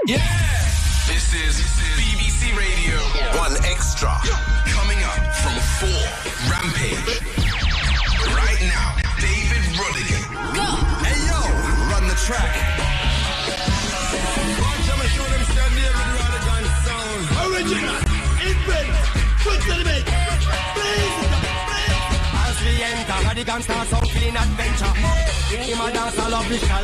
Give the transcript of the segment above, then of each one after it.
Yeah! This is BBC Radio 1 Extra. Coming up from 4, Rampage. Right now, David Rodigan. Go! Hey yo, run the track. Watch out, show them David Rodigan sound. Original, incredible, quick to the beat. As we enter, Rodigan starts out clean adventure. Him a dance all official.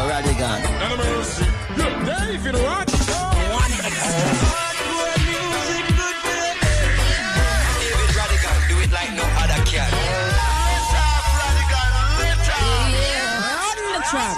Rodigan. And mercy. Good day if you watch. One David Rodigan, do it like no other can. On the track.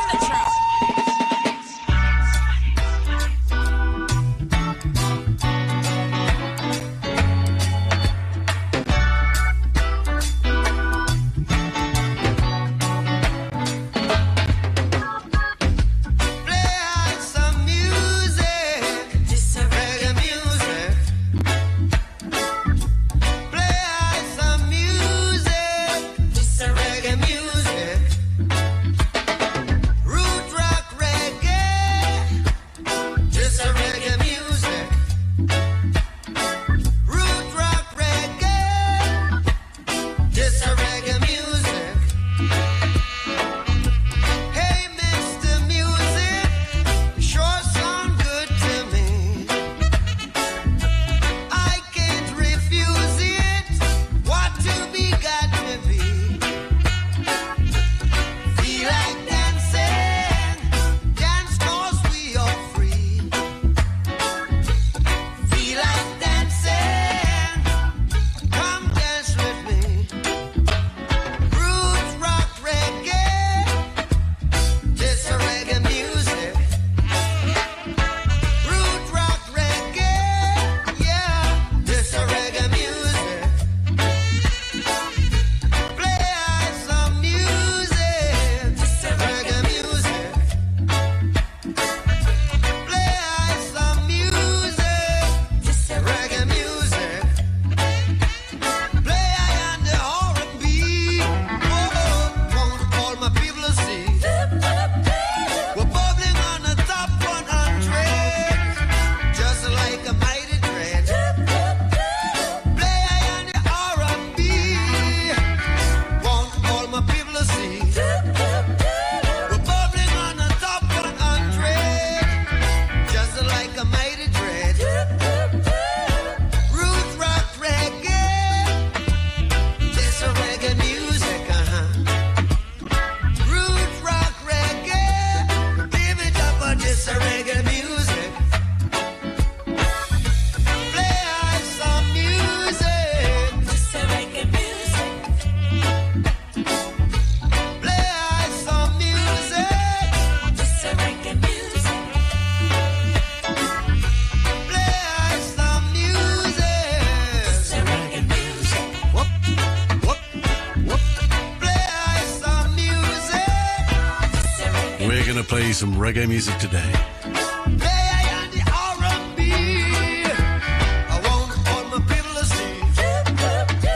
Some reggae music today.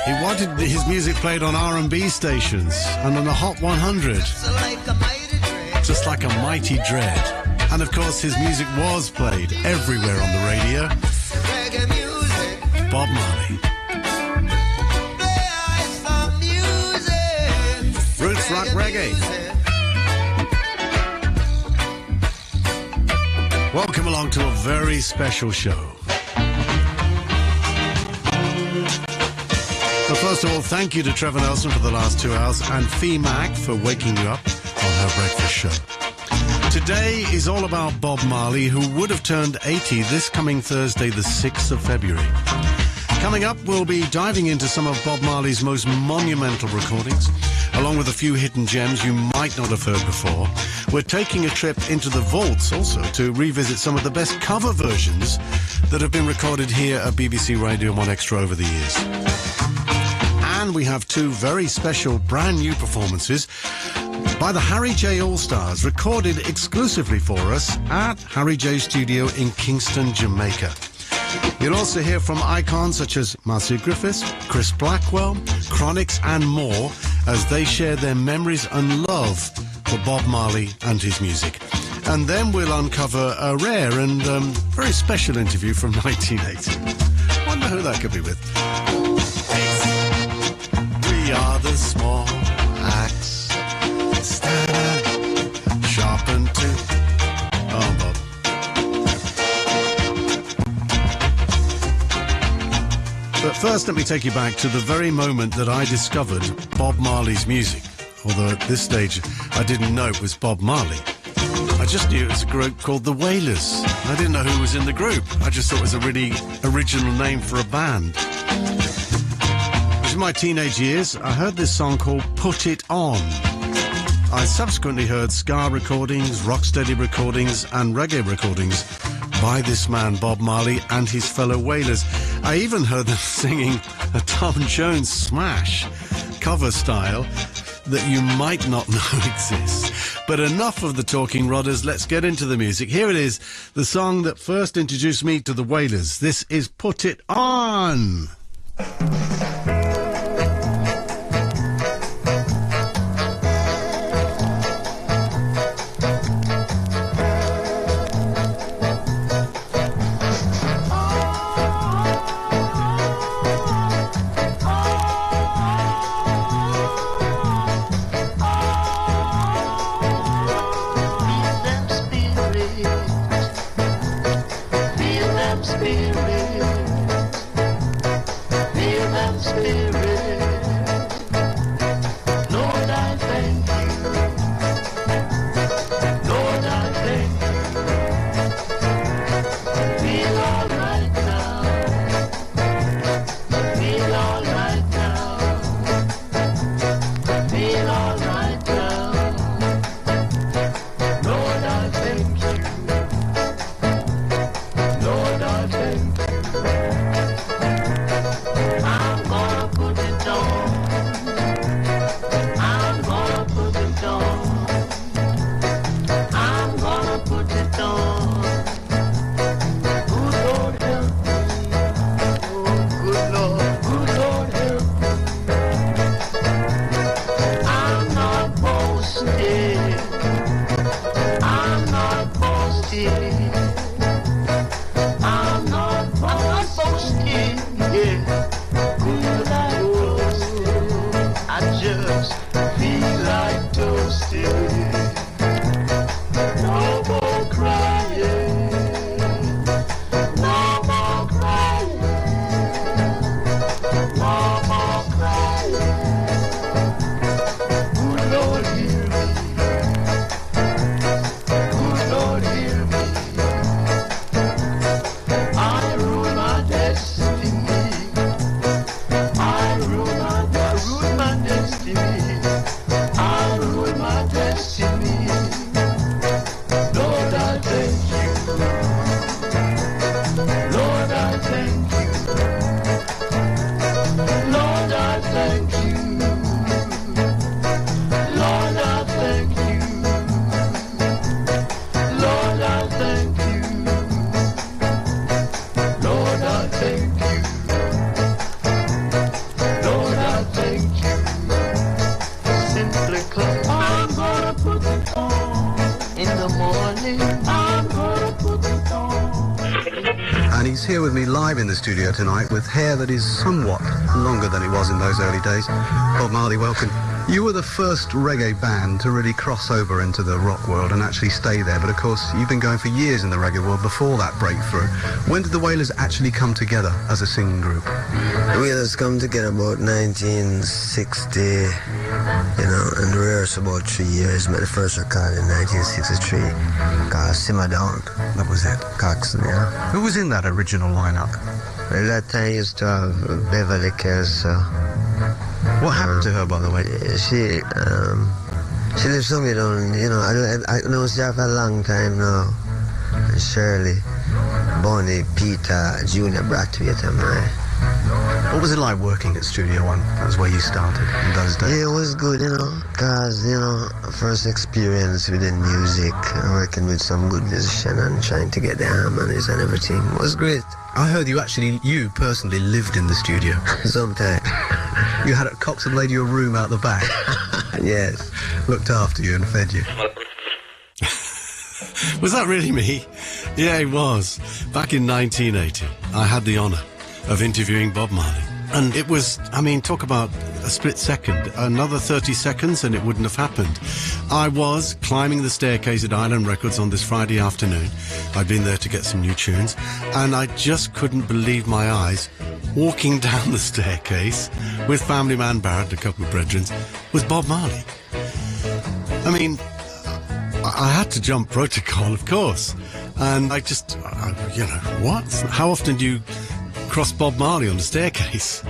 He wanted his music played on R&B stations and on the Hot 100, just like a mighty dread. And of course his music was played everywhere on the radio. Bob Marley. Roots rock reggae. Welcome along to a very special show. Well, first of all, thank you to Trevor Nelson for the last 2 hours and Fee Mack for waking you up on her breakfast show. Today is all about Bob Marley, who would have turned 80 this coming Thursday, the 6th of February. Coming up, we'll be diving into some of Bob Marley's most monumental recordings, along with a few hidden gems you might not have heard before. We're taking a trip into the vaults also to revisit some of the best cover versions that have been recorded here at BBC Radio 1 Extra over the years. And we have 2 very special brand new performances by the Harry J All-Stars, recorded exclusively for us at Harry J Studio in Kingston, Jamaica. You'll also hear from icons such as Marcia Griffiths, Chris Blackwell, Chronixx and more as they share their memories and love for Bob Marley and his music. And then we'll uncover a rare and very special interview from 1980. Wonder who that could be with. We are the small axe, stand sharpened to. Oh, Bob. But first, let me take you back to the very moment that I discovered Bob Marley's music. Although at this stage, I didn't know it was Bob Marley. I just knew it was a group called The Wailers. I didn't know who was in the group. I just thought it was a really original name for a band. In my teenage years, I heard this song called Put It On. I subsequently heard ska recordings, rocksteady recordings and reggae recordings by this man Bob Marley and his fellow Wailers. I even heard them singing a Tom Jones smash cover style that you might not know exists. But enough of the talking, Rodders. Let's get into the music. Here it is, the song that first introduced me to the Wailers. This is Put It On. Here with me live in the studio tonight with hair that is somewhat longer than it was in those early days. Bob Marley, welcome. You were the first reggae band to really cross over into the rock world and actually stay there, but of course you've been going for years in the reggae world before that breakthrough. When did the Wailers actually come together as a singing group? The Wailers come together about 1960, and rehearsed about 3 years. Made the first record in 1963 called Simmer Down. That was it. Coxon, yeah. Who was in that original lineup? At that time I used to have Beverly Kelso. What happened to her, by the way? She lives somewhere down, I know she have a long time now. Shirley, Bonnie, Peter, Junior Brathwaite and I. What was it like working at Studio One? That was where you started in those days. Yeah, it was good, because, first experience within music, working with some good musician and trying to get the harmonies and everything was great. I heard you personally lived in the studio. Sometimes. You had Coxon laid you a room out the back. Yes. Looked after you and fed you. Was that really me? Yeah, it was. Back in 1980, I had the honour of interviewing Bob Marley. And it was, I mean, talk about a split second. Another 30 seconds and it wouldn't have happened. I was climbing the staircase at Island Records on this Friday afternoon. I'd been there to get some new tunes. And I just couldn't believe my eyes. Walking down the staircase with family man Barrett and a couple of brethren was Bob Marley. I mean, I had to jump protocol, of course. And I just, what? How often do you cross Bob Marley on the staircase?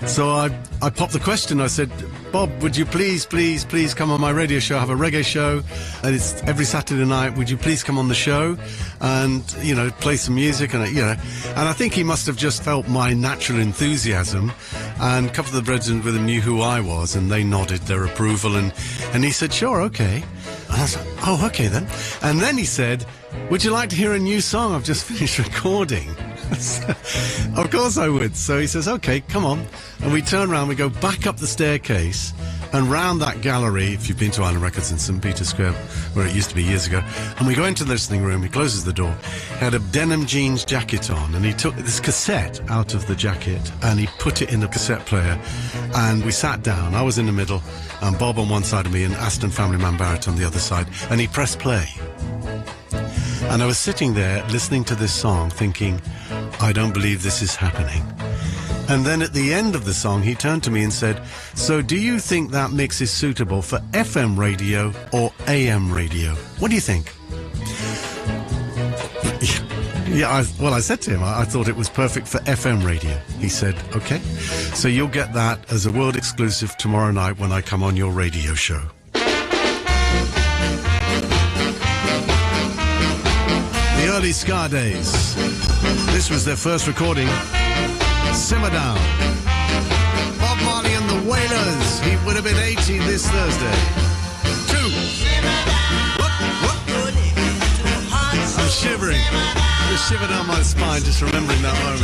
So I popped the question. I said, Bob, would you please come on my radio show? I have a reggae show, and it's every Saturday night. Would you please come on the show and, play some music? And, and I think he must have just felt my natural enthusiasm, and a couple of the brethren with him knew who I was, and they nodded their approval, and he said, sure, okay. And I was like, oh, okay then. And then he said, would you like to hear a new song I've just finished recording? Of course I would. So he says, okay, come on. And we turn around, we go back up the staircase and round that gallery, if you've been to Island Records in St. Peter's Square, where it used to be years ago, and we go into the listening room, he closes the door, had a denim jeans jacket on, and he took this cassette out of the jacket and he put it in a cassette player, and we sat down. I was in the middle, and Bob on one side of me and Aston family man Barrett on the other side, and he pressed play. And I was sitting there listening to this song thinking, I don't believe this is happening. And then at the end of the song, he turned to me and said, so do you think that mix is suitable for FM radio or AM radio? What do you think? I said to him, I thought it was perfect for FM radio. He said, okay, so you'll get that as a world exclusive tomorrow night when I come on your radio show. The early ska days. This was their first recording. Simmer Down. Bob Marley and the Wailers. He would have been 80 this Thursday. 2. I'm shivering. Just shiver down my spine just remembering that moment.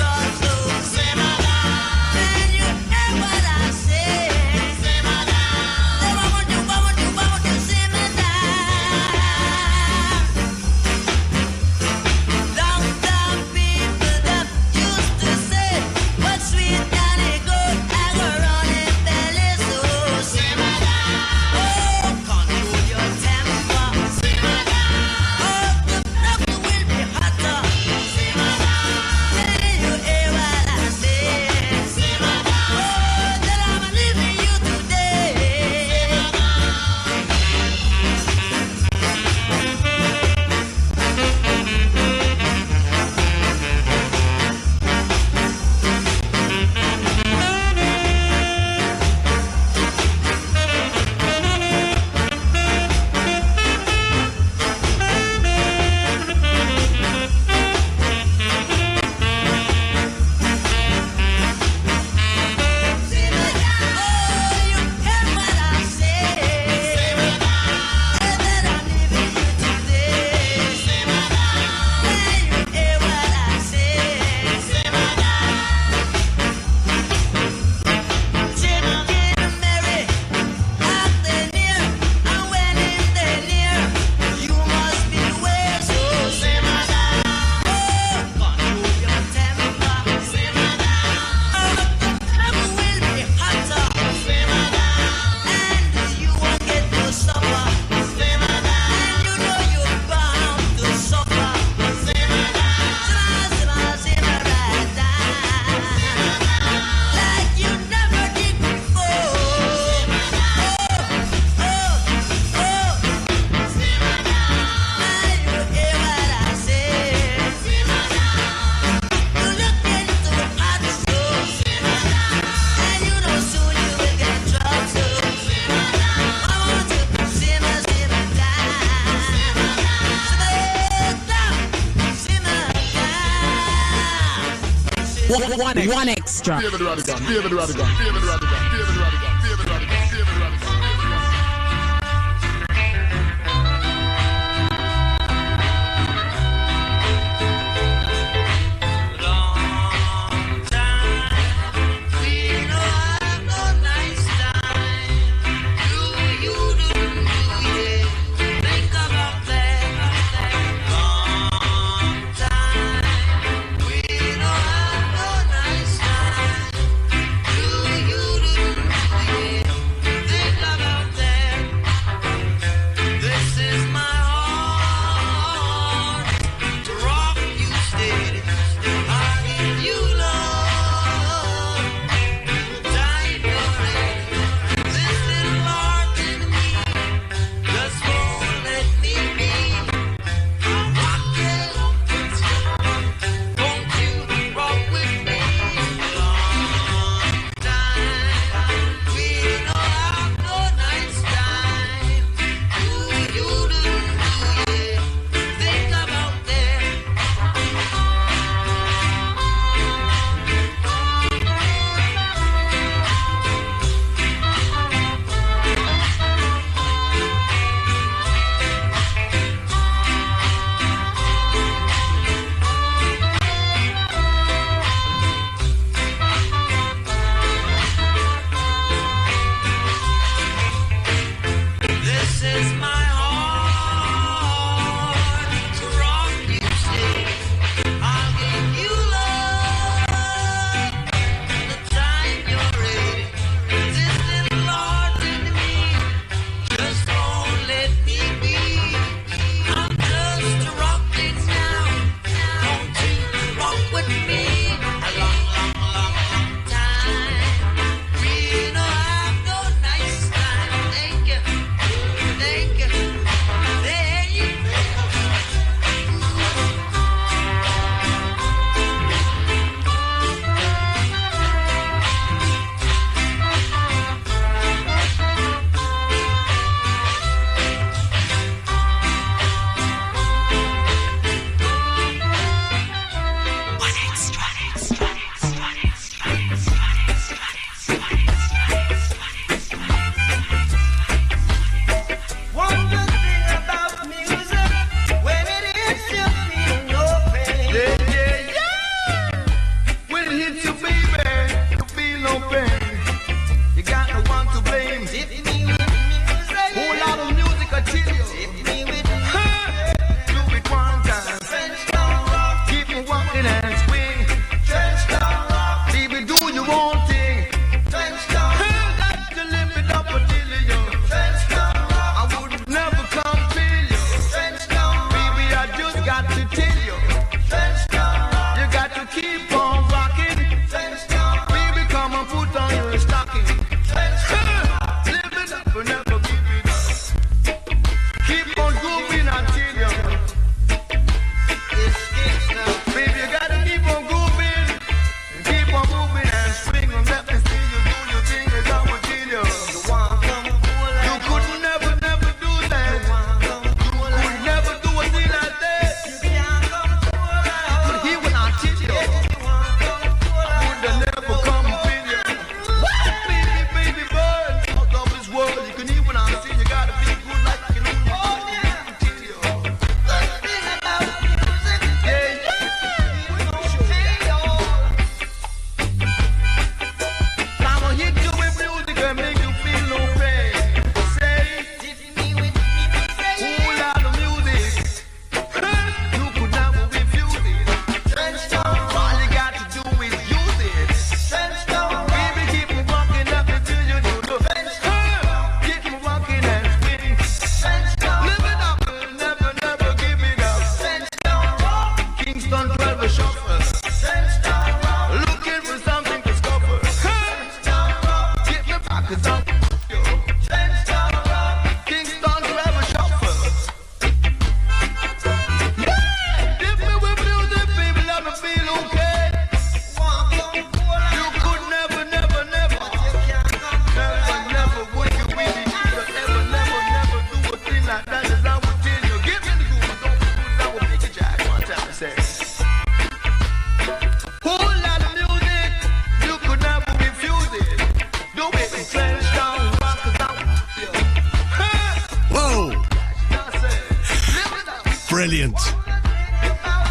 One extra. David Rodigan, David Rodigan, David Rodigan, David Rodigan, David Rodigan, David Rodigan.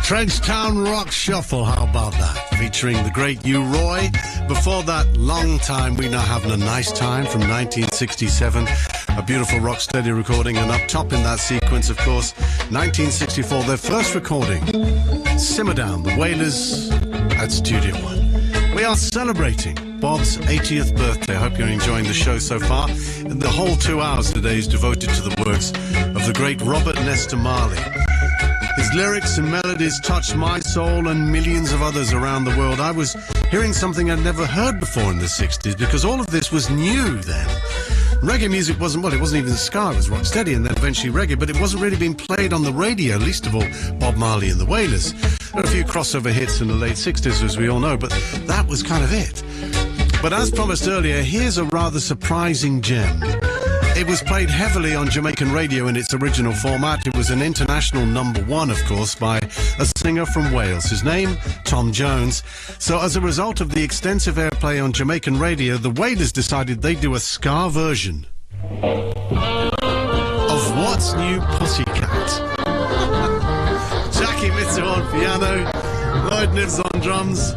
Trenchtown Rock Shuffle, how about that? Featuring the great U. Roy. Before that, Long Time We Not Having a Nice Time from 1967. A beautiful Rocksteady recording. And up top in that sequence, of course, 1964, their first recording. Simmer Down, the Wailers at Studio One. We are celebrating Bob's 80th birthday. I hope you're enjoying the show so far. And the whole 2 hours today is devoted to the works of the great Robert Nesta Marley. His lyrics and melodies touched my soul and millions of others around the world. I was hearing something I'd never heard before in the 60s because all of this was new then. Reggae music wasn't, well, it wasn't even ska, it was Rocksteady and then eventually reggae, but it wasn't really being played on the radio, least of all Bob Marley and the Wailers. There were a few crossover hits in the late 60s, as we all know, but that was kind of it. But as promised earlier, here's a rather surprising gem. It was played heavily on Jamaican radio in its original format. It was an international #1, of course, by a singer from Wales. His name, Tom Jones. So as a result of the extensive airplay on Jamaican radio, the Wailers decided they'd do a ska version of What's New Pussycat. Jackie Mitchell on piano, Lloyd Nibs on drums.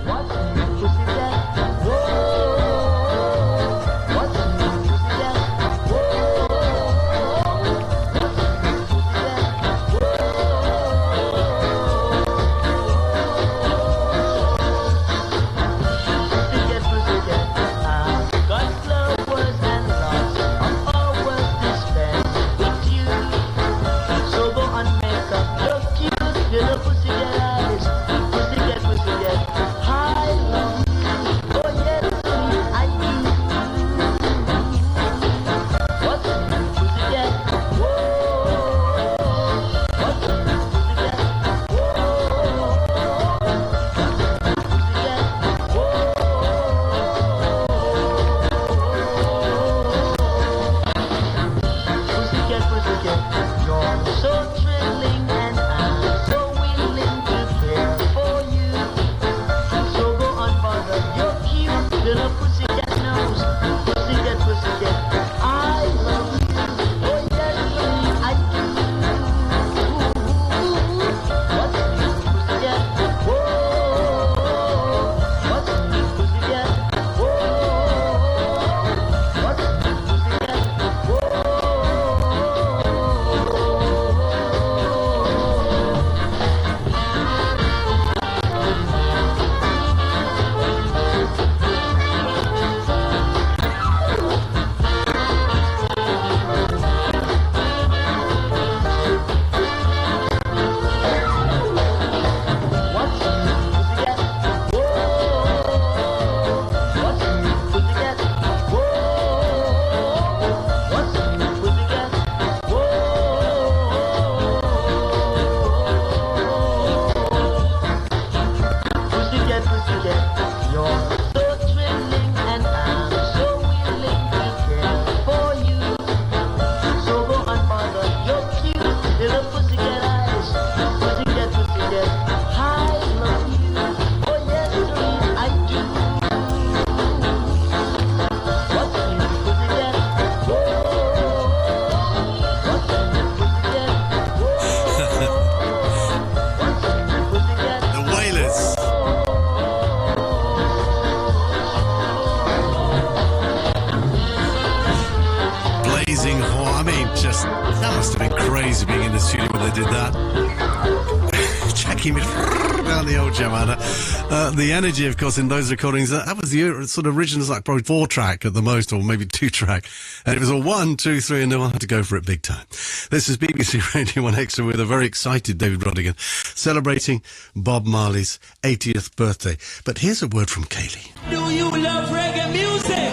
The energy, of course, in those recordings, that was the sort of original, like probably 4-track at the most, or maybe 2-track. And it was all 1, 2, 3, and no one had to go for it big time. This is BBC Radio 1 Extra with a very excited David Rodigan celebrating Bob Marley's 80th birthday. But here's a word from Kaylee. Do you love reggae music?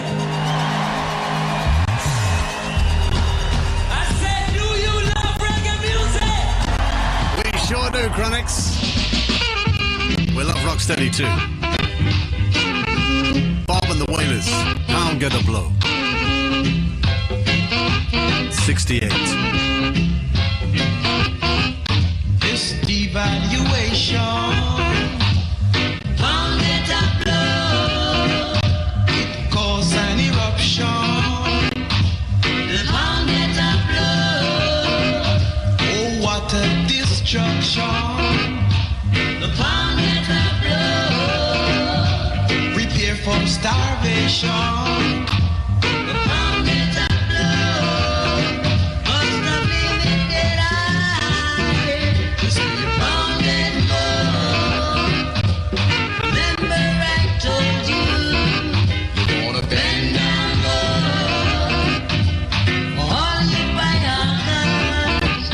I said, do you love reggae music? We sure do, Chronixx. We love Rocksteady too. Bob and the Wailers, Can't Get a Blow. 68. This devaluation can't get a blow. It caused an eruption. Can't get a blow. Oh, what a destruction. starvation. The pounding of blood must have limited eye. You see the pounded blood. Remember I told you, you wanna bend down low. All you biogas,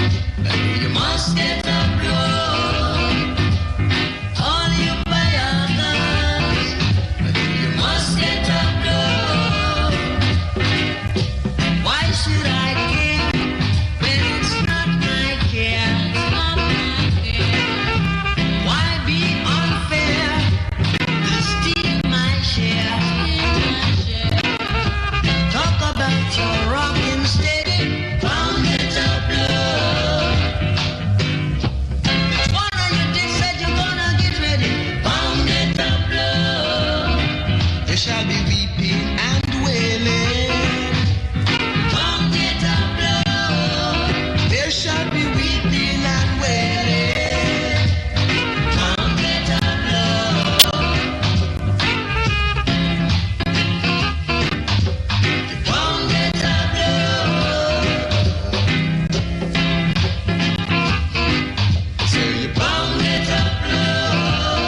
and you must get the blood. All you biogas, and you must get the blood. Why should I care when it's not my care? Why be unfair to steal my share? Talk about your rockin' steady, pounded of blood. One of you did said you're gonna get ready, pounded of blood. There shall be weeping and wailing, pounded of blood. There shall be weeping and wailing, pounded of blood. Pounded of blood. So you pounded of blood.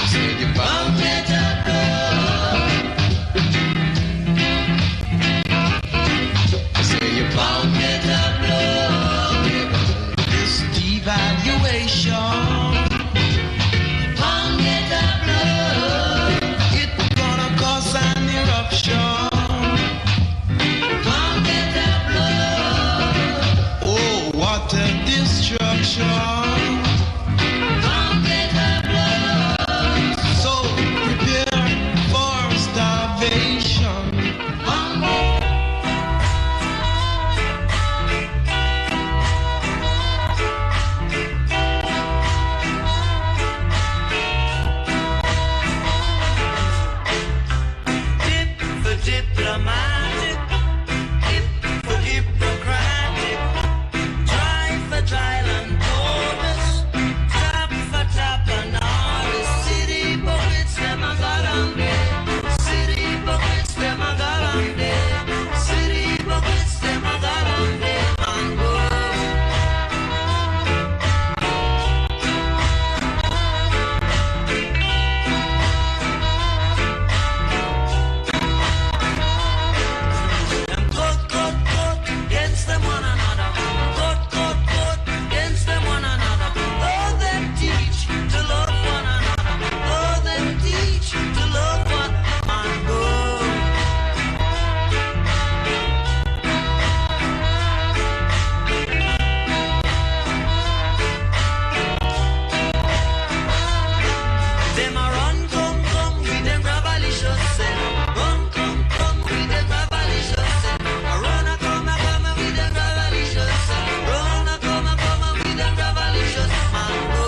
So you pounded of blood. So you pounded of blood. This devaluation, pounded of blood. It's gonna cause an eruption. Pounded of blood. Oh, what a destruction. Pounded of blood. So prepare for starvation. Dip for diplomatic, hip for hippocratic, try for trial and chorus, tap for tap and all the city buckets them I got on there, city buckets them I got on there, city buckets them I got on there, and go. Them cut against them one another. Cut against them one another. Oh, them teach to love one another. Oh, them teach to love one and go. Them a run, come with them gravalicious say. Run, come with them gravalicious say. A run, come with them gravalicious say. Run, come with them gravalicious and go.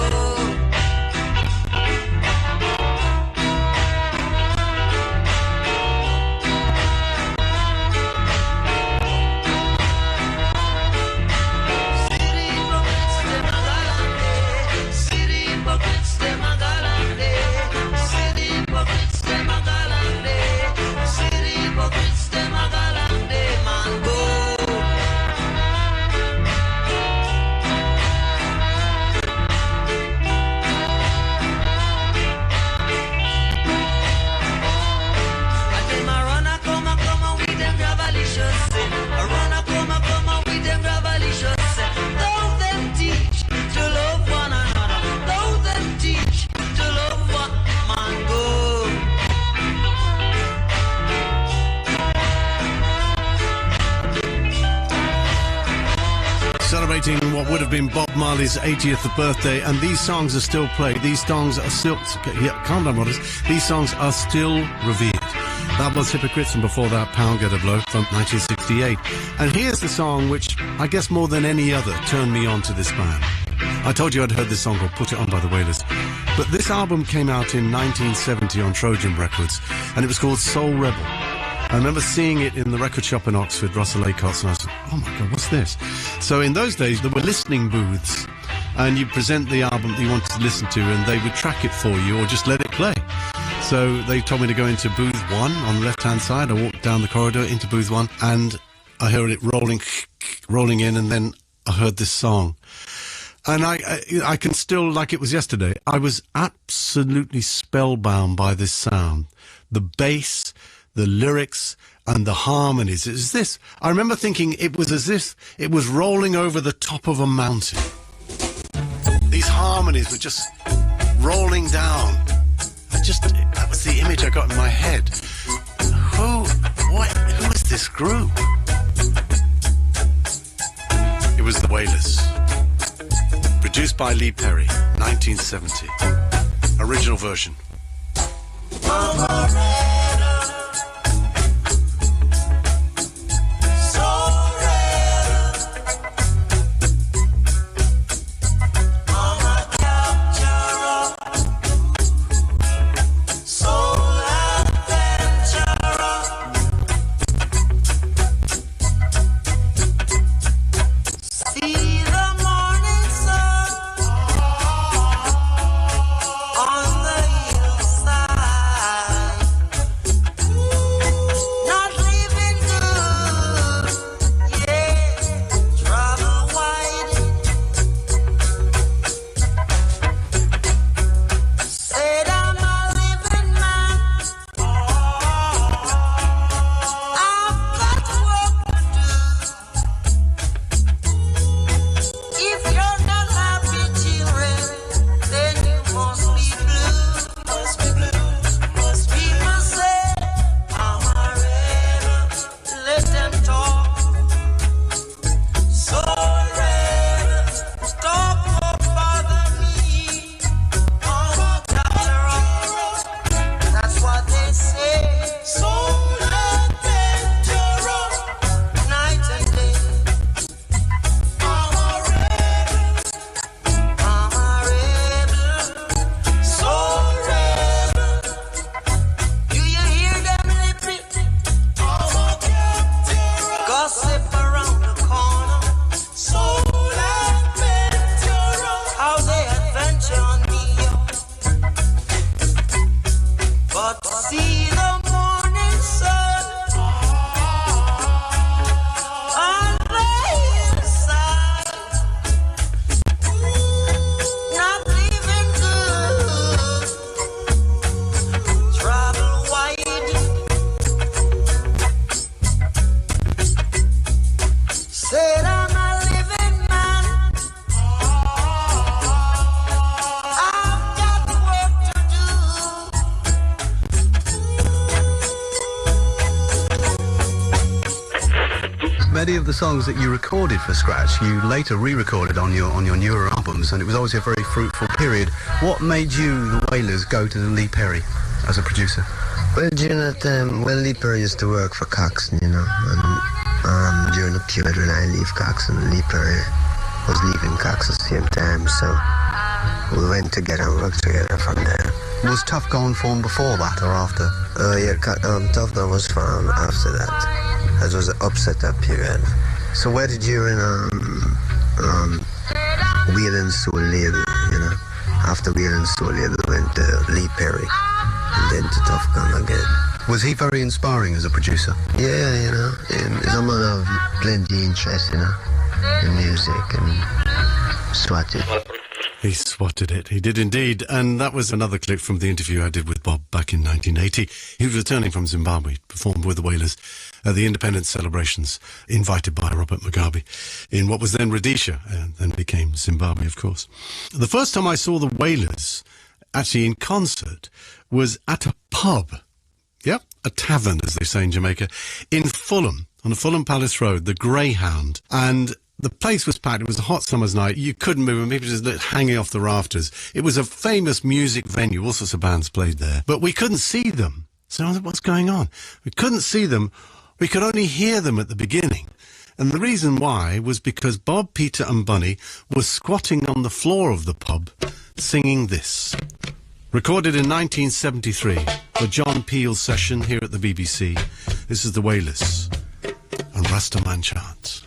City buckets them a galante. City buckets them a galante. City buckets them a galante. City buckets them a galante. Man go. And them a run a come with them gravalicious say. A run a come with them gravalicious say. Don't them teach to love one another. Don't them teach to love one man go. Celebrating what would have been Bob Marley's 80th birthday, and these songs are still played. These songs are still, calm down, Modest. These songs are still revered. That was Hypocrites, and before that, Pound Get a Blow from 1968. And here's the song which, I guess more than any other, turned me on to this band. I told you I'd heard this song called Put It On by the Wailers. But this album came out in 1970 on Trojan Records, and it was called Soul Rebel. I remember seeing it in the record shop in Oxford, Russell Acott's, and I said, oh my God, what's this? So in those days, there were listening booths and you present the album that you wanted to listen to, and they would track it for you or just let it play. So they told me to go into booth 1 on the left-hand side. I walked down the corridor into booth 1, and I heard it rolling in, and then I heard this song. And I can still, like it was yesterday, I was absolutely spellbound by this sound. The bass, the lyrics, and the harmonies. It was this. I remember thinking it was as if it was rolling over the top of a mountain. These harmonies were just rolling down. That was the image I got in my head. Who is this group? It was the Wailers. Produced by Lee Perry, 1970. Original version. Many of the songs that you recorded for Scratch, you later re-recorded on your newer albums, and it was always a very fruitful period. What made you, the Wailers, go to Lee Perry as a producer? Well, during that time, Lee Perry used to work for Coxsone, you know, and during the period when I leave Coxsone, Lee Perry was leaving Coxsone at the same time, so we went together and worked together from there. Was Tough Gone formed before that or after? Tough Gone was formed after that. That was an upset that period. So where did you in Wheel and Soul label, you know? After Wheel and Soul label went to Lee Perry and then to Tough Gone again. Was he very inspiring as a producer? Yeah, you know, he's a man of plenty interest, you know, in music and swatted. He swatted it. He did indeed. And that was another clip from the interview I did with Bob back in 1980. He was returning from Zimbabwe, performed with the Wailers at the independence celebrations, invited by Robert Mugabe in what was then Rhodesia, and then became Zimbabwe, of course. The first time I saw the Wailers, actually in concert, was at a pub. Yep, a tavern, as they say in Jamaica, in Fulham, on the Fulham Palace Road, the Greyhound. And the place was packed. It was a hot summer's night. You couldn't move, and people just hanging off the rafters. It was a famous music venue. All sorts of bands played there. But we couldn't see them. So I was like, what's going on? We couldn't see them. We could only hear them at the beginning. And the reason why was because Bob, Peter and Bunny were squatting on the floor of the pub singing this. Recorded in 1973, the John Peel session here at the BBC. This is the Wailers and Rastaman Chant.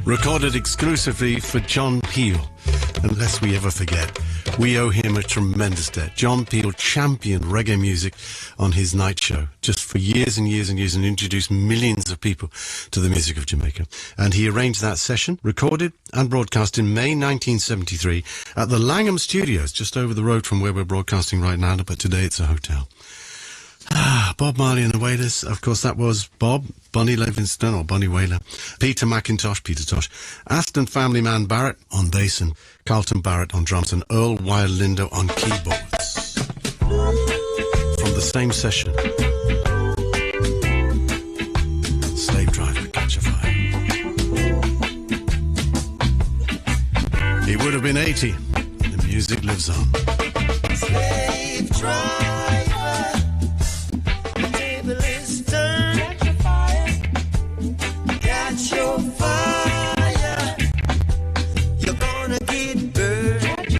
recorded exclusively for John Peel. And lest we ever forget, we owe him a tremendous debt. John Peel championed reggae music on his night show just for years and years and years, and introduced millions of people to the music of Jamaica. And he arranged that session, recorded and broadcast in May 1973 at the Langham Studios, just over the road from where we're broadcasting right now, but today it's a hotel. Bob Marley and the Wailers, of course, that was Bob, Bunny Livingston, or Bunny Wailer, Peter McIntosh, Peter Tosh, Aston Family Man Barrett on bass, and Carlton Barrett on drums, and Earl Wild Lindo on keyboards. From the same session, Slave Driver, Catch a Fire. He would have been 80. The music lives on. Slave driver. Your fire, you're gonna get burned.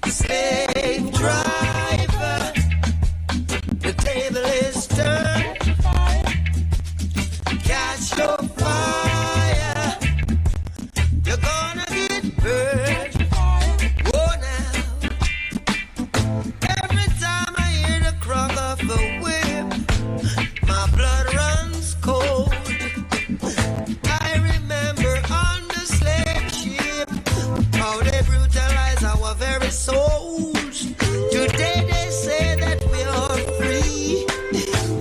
Slave driver, the table is turned. Catch your fire, you're gonna get burned. Oh, now, every time I hear the crack of a whip, my blood runs cold. Very souls. Today they say that we are free,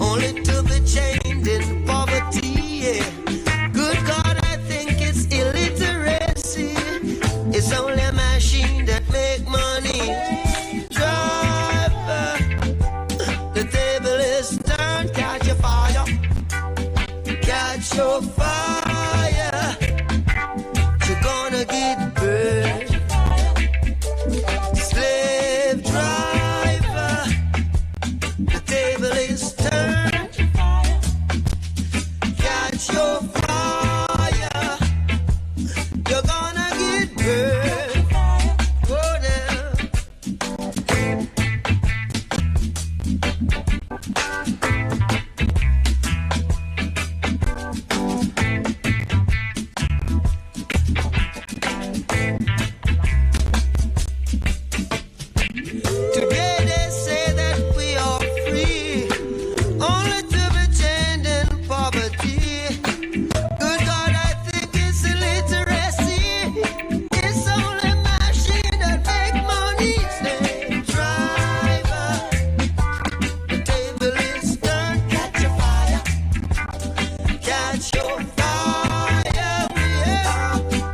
only to be chained in poverty. Yeah. Good God, I think it's illiteracy. It's only a machine that make money. Driver, the table is turned. Catch your fire, catch your fire. You're gonna get burned. Slave driver, the table is turned. Catch your fire, you're gonna get burned. Oh, now. Today they say that we are free, only to be chained in poverty. Good God, I think it's illiteracy. It's only a machine that make money. Slave driver, the table is turned. Catch your fire, catch your fire. Yeah,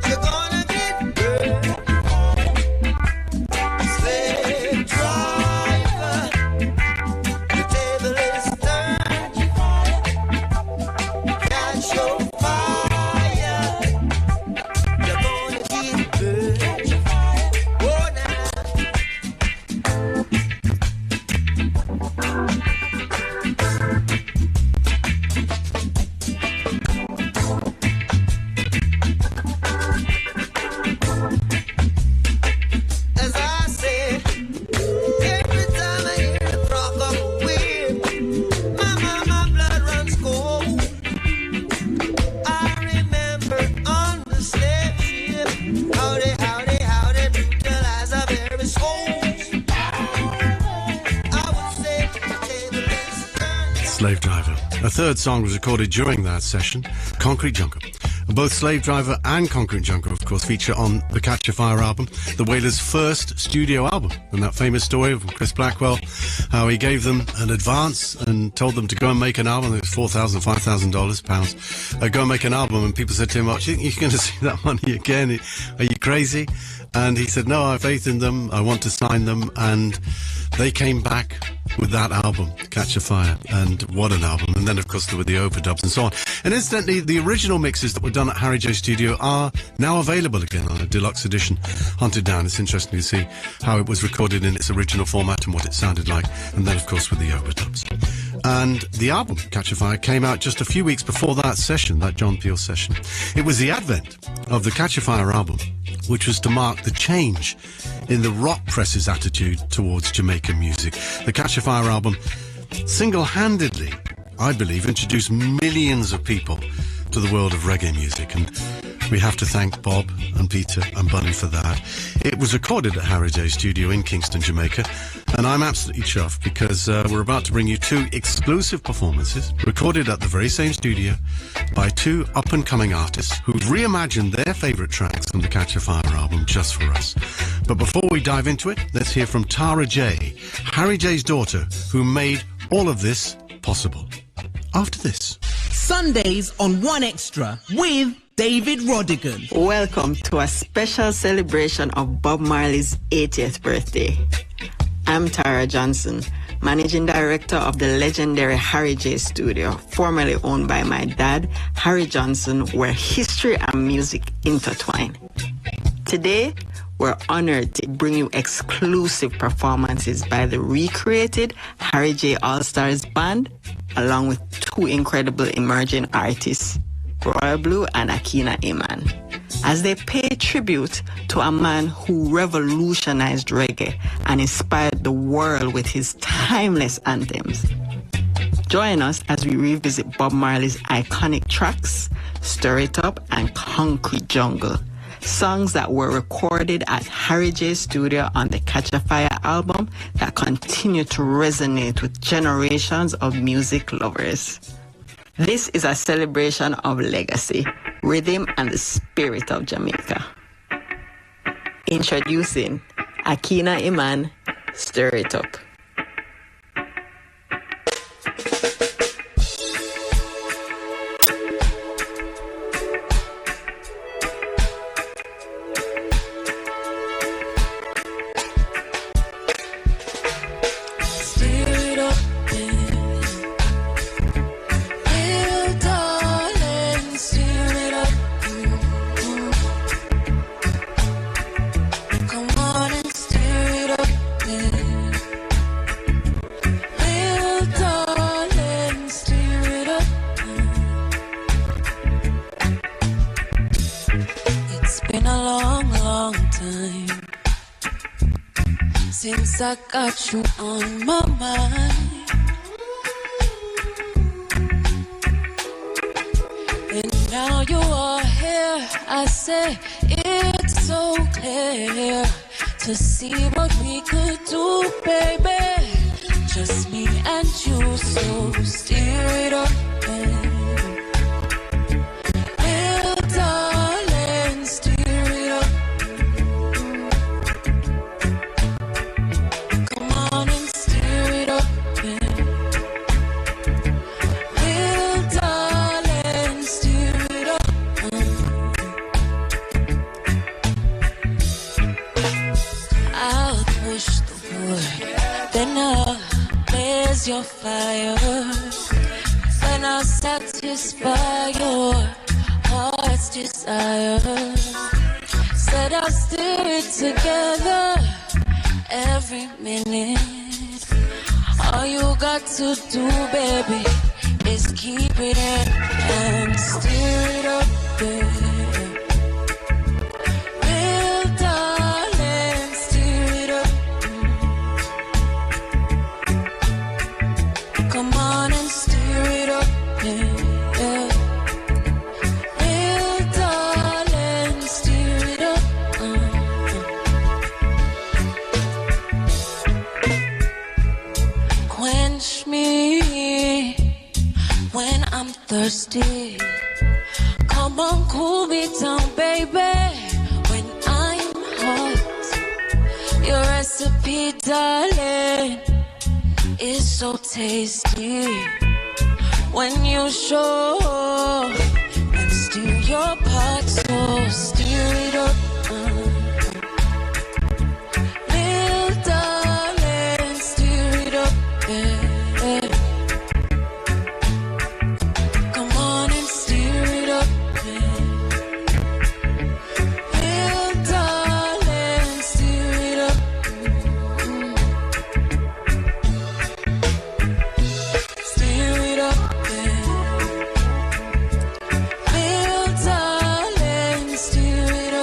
you're gonna get burned. Slave driver, the table is turned. Catch your fire, you're gonna get burned. Oh, now. As I said, every time I hear the crack of a whip, my blood runs cold. I remember on the slave ship how they brutalize our very souls. I would say the table is turned. Slave Driver. A third song was recorded during that session, Concrete Jungle. Both Slave Driver and Concrete Jungle, of course, feature on the Catch a Fire album, the Wailers' first studio album. And that famous story of Chris Blackwell, how he gave them an advance and told them to go and make an album. It was $4,000, $5,000 pounds. Go and make an album. And people said to him, "Oh, do you think you're going to see that money again? Are you crazy?" And he said, "No, I have faith in them. I want to sign them." And they came back with that album, Catch a Fire, and what an album. And then, of course, there were the overdubs and so on. And incidentally, the original mixes that were done at Harry J Studio are now available again on a deluxe edition, hunted down. It's interesting to see how it was recorded in its original format and what it sounded like, and then, of course, with the overdubs. And the album, Catch a Fire, came out just a few weeks before that session, that John Peel session. It was the advent of the Catch a Fire album, which was to mark the change in the rock press's attitude towards Jamaican music. The Catch a Fire album single-handedly, I believe, introduced millions of people to the world of reggae music, and we have to thank Bob and Peter and Bunny for that. It was recorded at Harry J Studio in Kingston, Jamaica, and I'm absolutely chuffed because we're about to bring you two exclusive performances recorded at the very same studio by two up-and-coming artists who've reimagined their favourite tracks from the Catch a Fire album just for us. But before we dive into it, let's hear from Tara J, Harry J's daughter, who made all of this possible. After this. Sundays on One Extra with David Rodigan. Welcome to a special celebration of Bob Marley's 80th birthday. I'm Tara Johnson, Managing Director of the legendary Harry J Studio, formerly owned by my dad, Harry Johnson, where history and music intertwine. Today, we're honored to bring you exclusive performances by the recreated Harry J All-Stars Band, along with two incredible emerging artists, Royal Blue and Akina Iman, as they pay tribute to a man who revolutionized reggae and inspired the world with his timeless anthems. Join us as we revisit Bob Marley's iconic tracks, Stir It Up and Concrete Jungle, songs that were recorded at Harry J Studio on the Catch a Fire album that continue to resonate with generations of music lovers. This is a celebration of legacy, rhythm, and the spirit of Jamaica. Introducing Akina Iman, Stir It Up. Since I got you on my mind, and now you are here, I say it's so clear to see what we could do, baby. Just me and you, so steer it up, baby. Little darling, steer it up. Your fire, when I satisfy your heart's desire. Said I'll steer it together every minute. All you got to do, baby, is keep it in and steer it up, baby. Real darling, steer it up. Come on and steer it up, yeah. Real darling, steer it up. Quench me when I'm thirsty. Come on, cool me down, baby, when I'm hot. Your recipe, darling, is so tasty when you show and steer your pot, so steer it up. Real darling, steer it up, yeah. Come on and steer it up, yeah. Real darling, steer it up. Steer it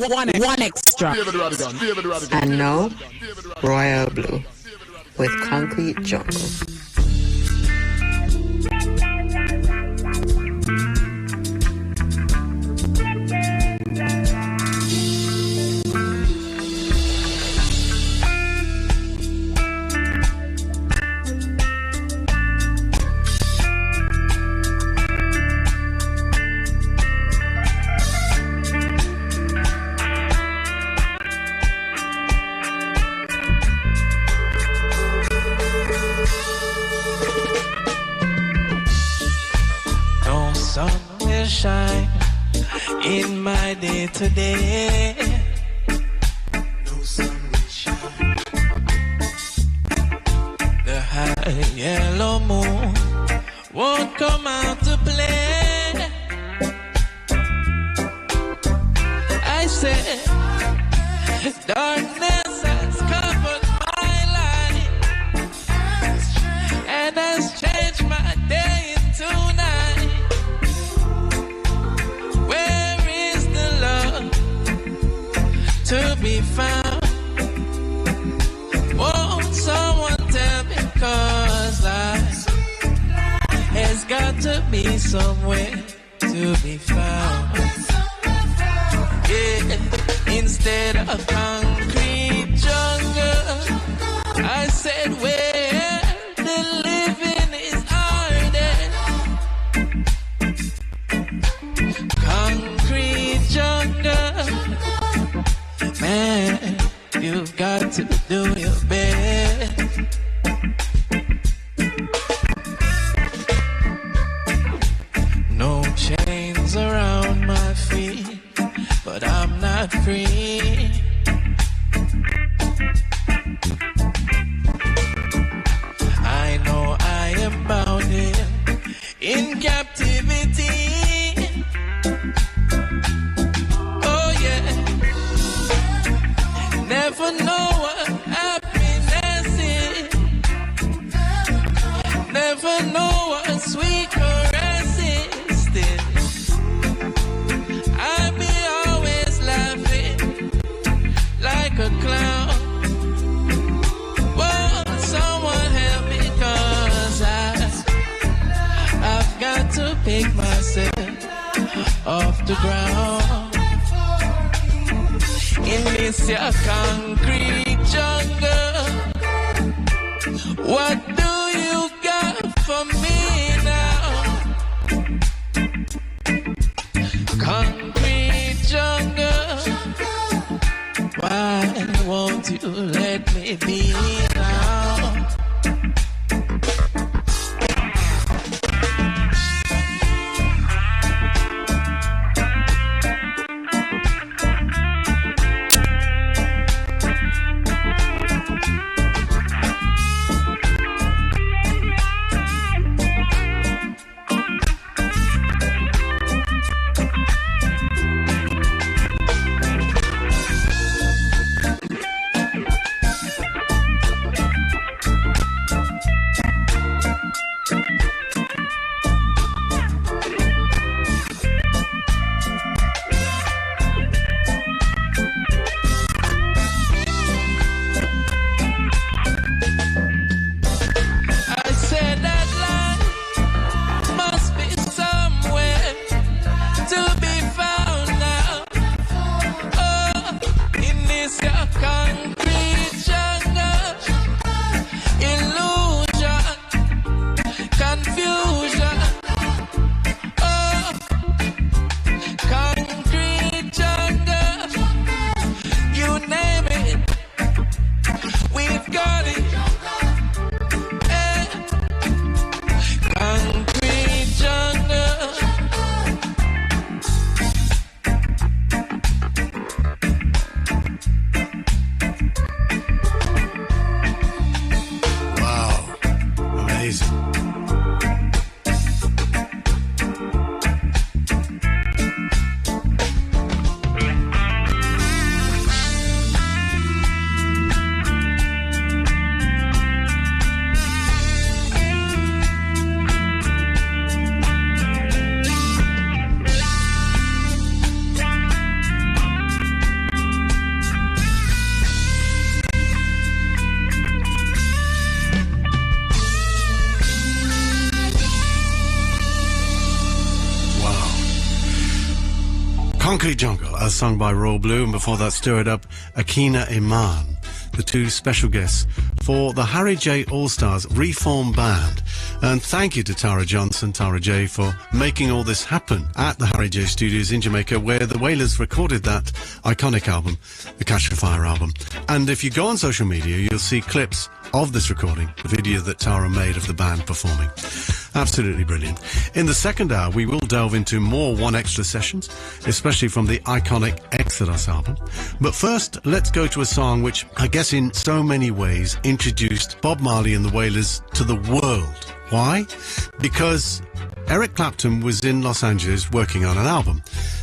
One extra. David Rodigan, David Rodigan. And now, Royal Blue with Concrete Jungle. Shine in my day today. No sun will shine. The high yellow moon won't come out to play. I said, darkness has covered my life and has changed my day into night. To be found. Won't someone tell me, 'cause life has got to be somewhere to be found. Yeah, instead of concrete jungle, I said where the living is hardest. Concrete jungle. Man, you've got to do your best. No chains around my feet, but I'm not free. I know I am bound in captivity. Never know what happiness is. Never know what sweet caress is. I be always laughing like a clown. Won't someone help me, 'cause I've got to pick myself off the ground. In this your concrete jungle, what do you got for me now? Concrete jungle, why won't you let me be now? Concrete Jungle, as sung by Royal Blue, and before that, Stir It Up, Akina Iman, the two special guests for the Harry J All-Stars Reform Band. And thank you to Tara J, for making all this happen at the Harry J Studios in Jamaica, where the Wailers recorded that iconic album, the Catch the Fire album. And if you go on social media, you'll see clips of this recording, the video that Tara made of the band performing. Absolutely brilliant. In the second hour, we will delve into more One Extra sessions, especially from the iconic Exodus album. But first, let's go to a song which, I guess in so many ways, introduced Bob Marley and the Wailers to the world. Why? Because Eric Clapton was in Los Angeles working on an album.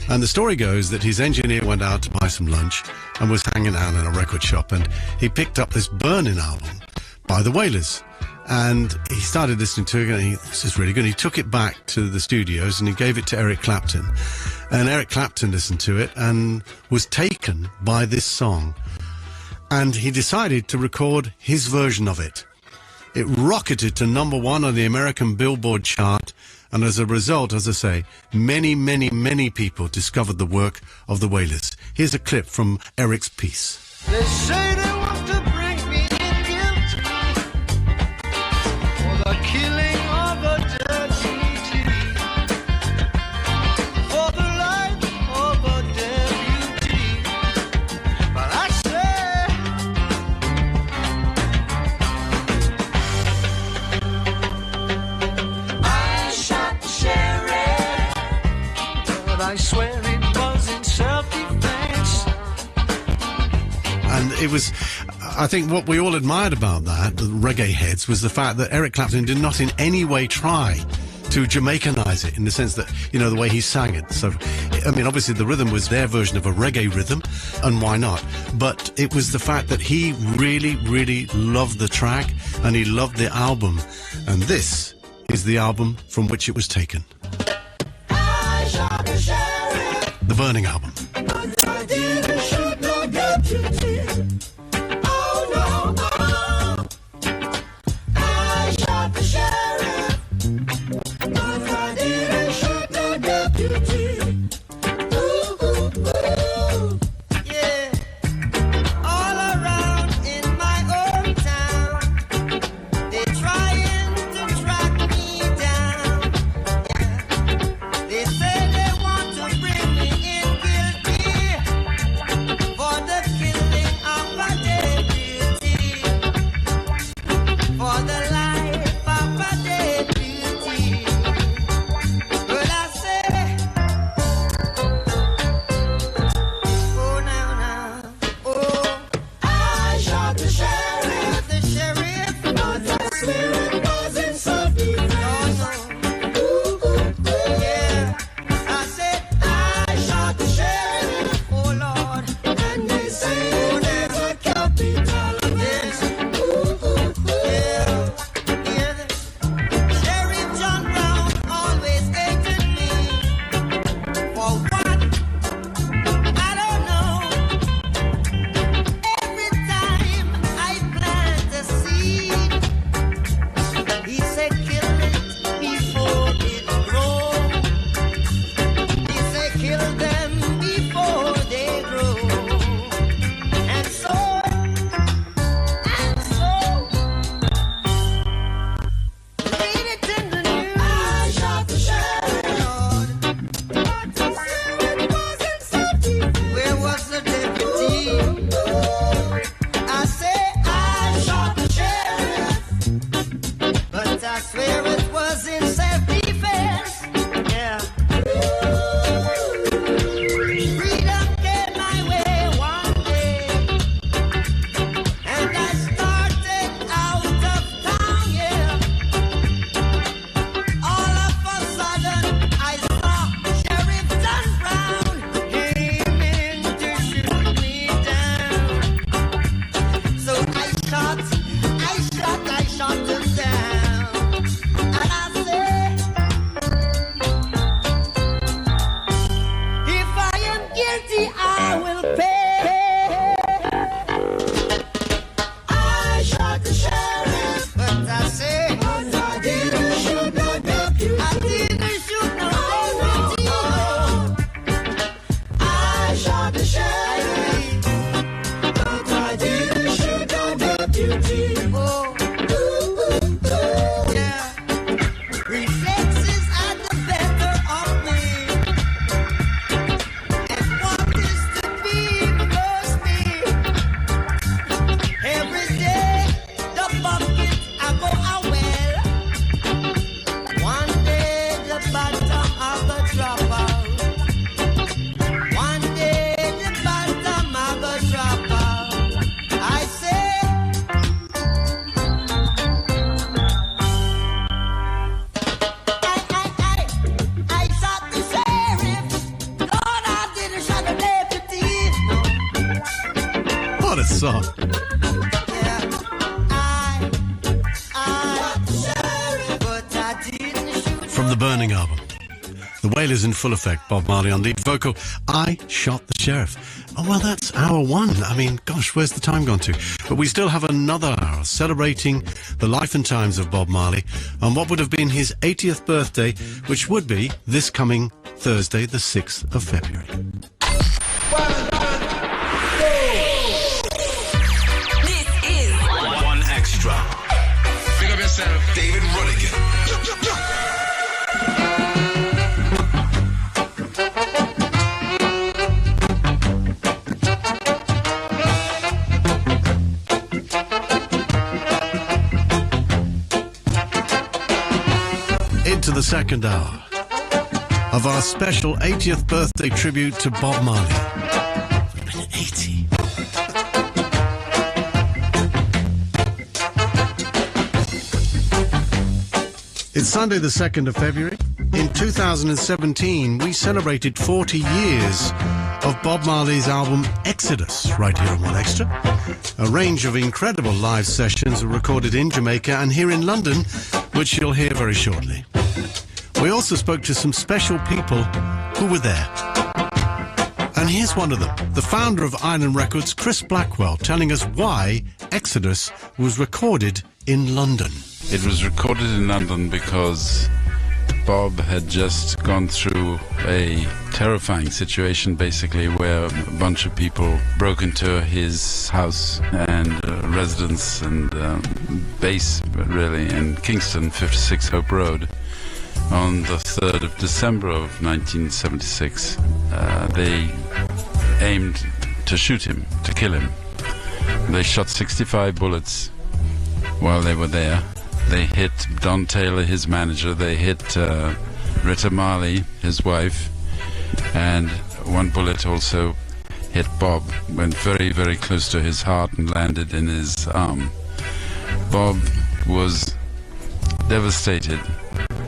And the story goes that his engineer went out to buy some lunch and was hanging out in a record shop, and he picked up this Burning album by the Wailers. And he started listening to it, and this is really good. He took it back to the studios and he gave it to Eric Clapton. And Eric Clapton listened to it and was taken by this song. And he decided to record his version of it. It rocketed to #1 on the American Billboard chart. And as a result, as I say, many, many, many people discovered the work of the Wailers. Here's a clip from Eric's piece. They say they want to bring me in guilt for the killing of a deputy, for the life of a deputy. But I say, I shot the sheriff, but I swear it was in self-defense. And it was, I think what we all admired about that, the reggae heads, was the fact that Eric Clapton did not in any way try to Jamaicanize it, in the sense that, you know, the way he sang it. So, I mean, obviously the rhythm was their version of a reggae rhythm, and why not? But it was the fact that he really, really loved the track, and he loved the album. And this is the album from which it was taken. I shot the sheriff, The Burning album. but I didn't shoot no deputy. Oh no, oh. I shot the sheriff, but I didn't shoot no deputy. Ooh, ooh, ooh. Yeah. All around in my own town, they trying to track me down. Yeah. They say they want to bring me in guilty for the killing award-winning album. The wail is in full effect. Bob Marley on lead vocal. I Shot the Sheriff. Oh, well, that's hour one. I mean, gosh, where's the time gone to? But we still have another hour celebrating the life and times of Bob Marley on what would have been his 80th birthday, which would be this coming Thursday, the 6th of February. This is One Extra. Big up yourself, David Rodigan. Into the second hour of our special 80th birthday tribute to Bob Marley. We've been 80. It's Sunday the 2nd of February. In 2017, we celebrated 40 years of Bob Marley's album Exodus, right here on One Extra. A range of incredible live sessions were recorded in Jamaica and here in London, which you'll hear very shortly. We also spoke to some special people who were there. And here's one of them, the founder of Island Records, Chris Blackwell, telling us why Exodus was recorded in London. It was recorded in London because Bob had just gone through a terrifying situation, basically, where a bunch of people broke into his house and residence and base, really, in Kingston, 56 Hope Road. On the 3rd of December of 1976, they aimed to shoot him, to kill him. They shot 65 bullets while they were there. They hit Don Taylor, his manager. They hit Rita Marley, his wife. And one bullet also hit Bob, went very, very close to his heart and landed in his arm. Bob was devastated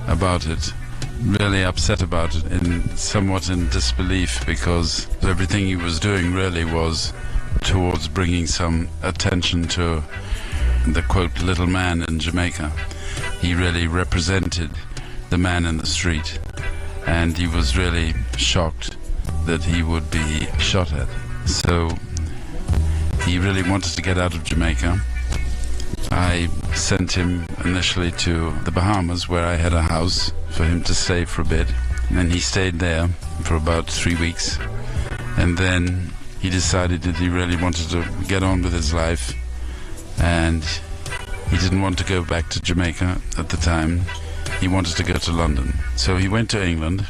about it, really upset about it, and somewhat in disbelief, because everything he was doing really was towards bringing some attention to the, quote, little man in Jamaica. He really represented the man in the street, and he was really shocked that he would be shot at. So he really wanted to get out of Jamaica. I sent him initially to the Bahamas, where I had a house for him to stay for a bit, and he stayed there for about 3 weeks. And then he decided that he really wanted to get on with his life, and he didn't want to go back to Jamaica at the time. He wanted to go to London. So he went to England,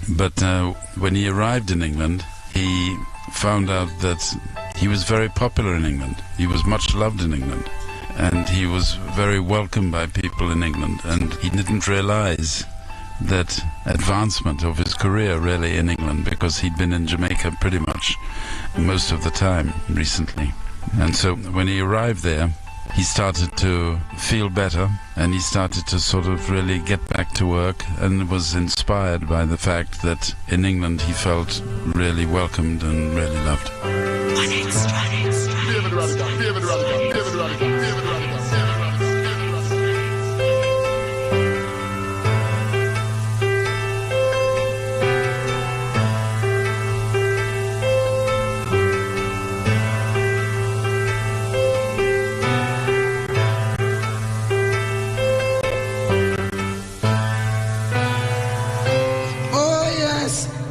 but when he arrived in England, he found out that he was very popular in England. He was much loved in England, and he was very welcomed by people in England, and he didn't realize that advancement of his career really in England, because he'd been in Jamaica pretty much most of the time recently. And so when he arrived there, he started to feel better, and he started to sort of really get back to work, and was inspired by the fact that in England he felt really welcomed and really loved. One Extra. David Rodigan, David Rodigan, David Rodigan, David Rodigan.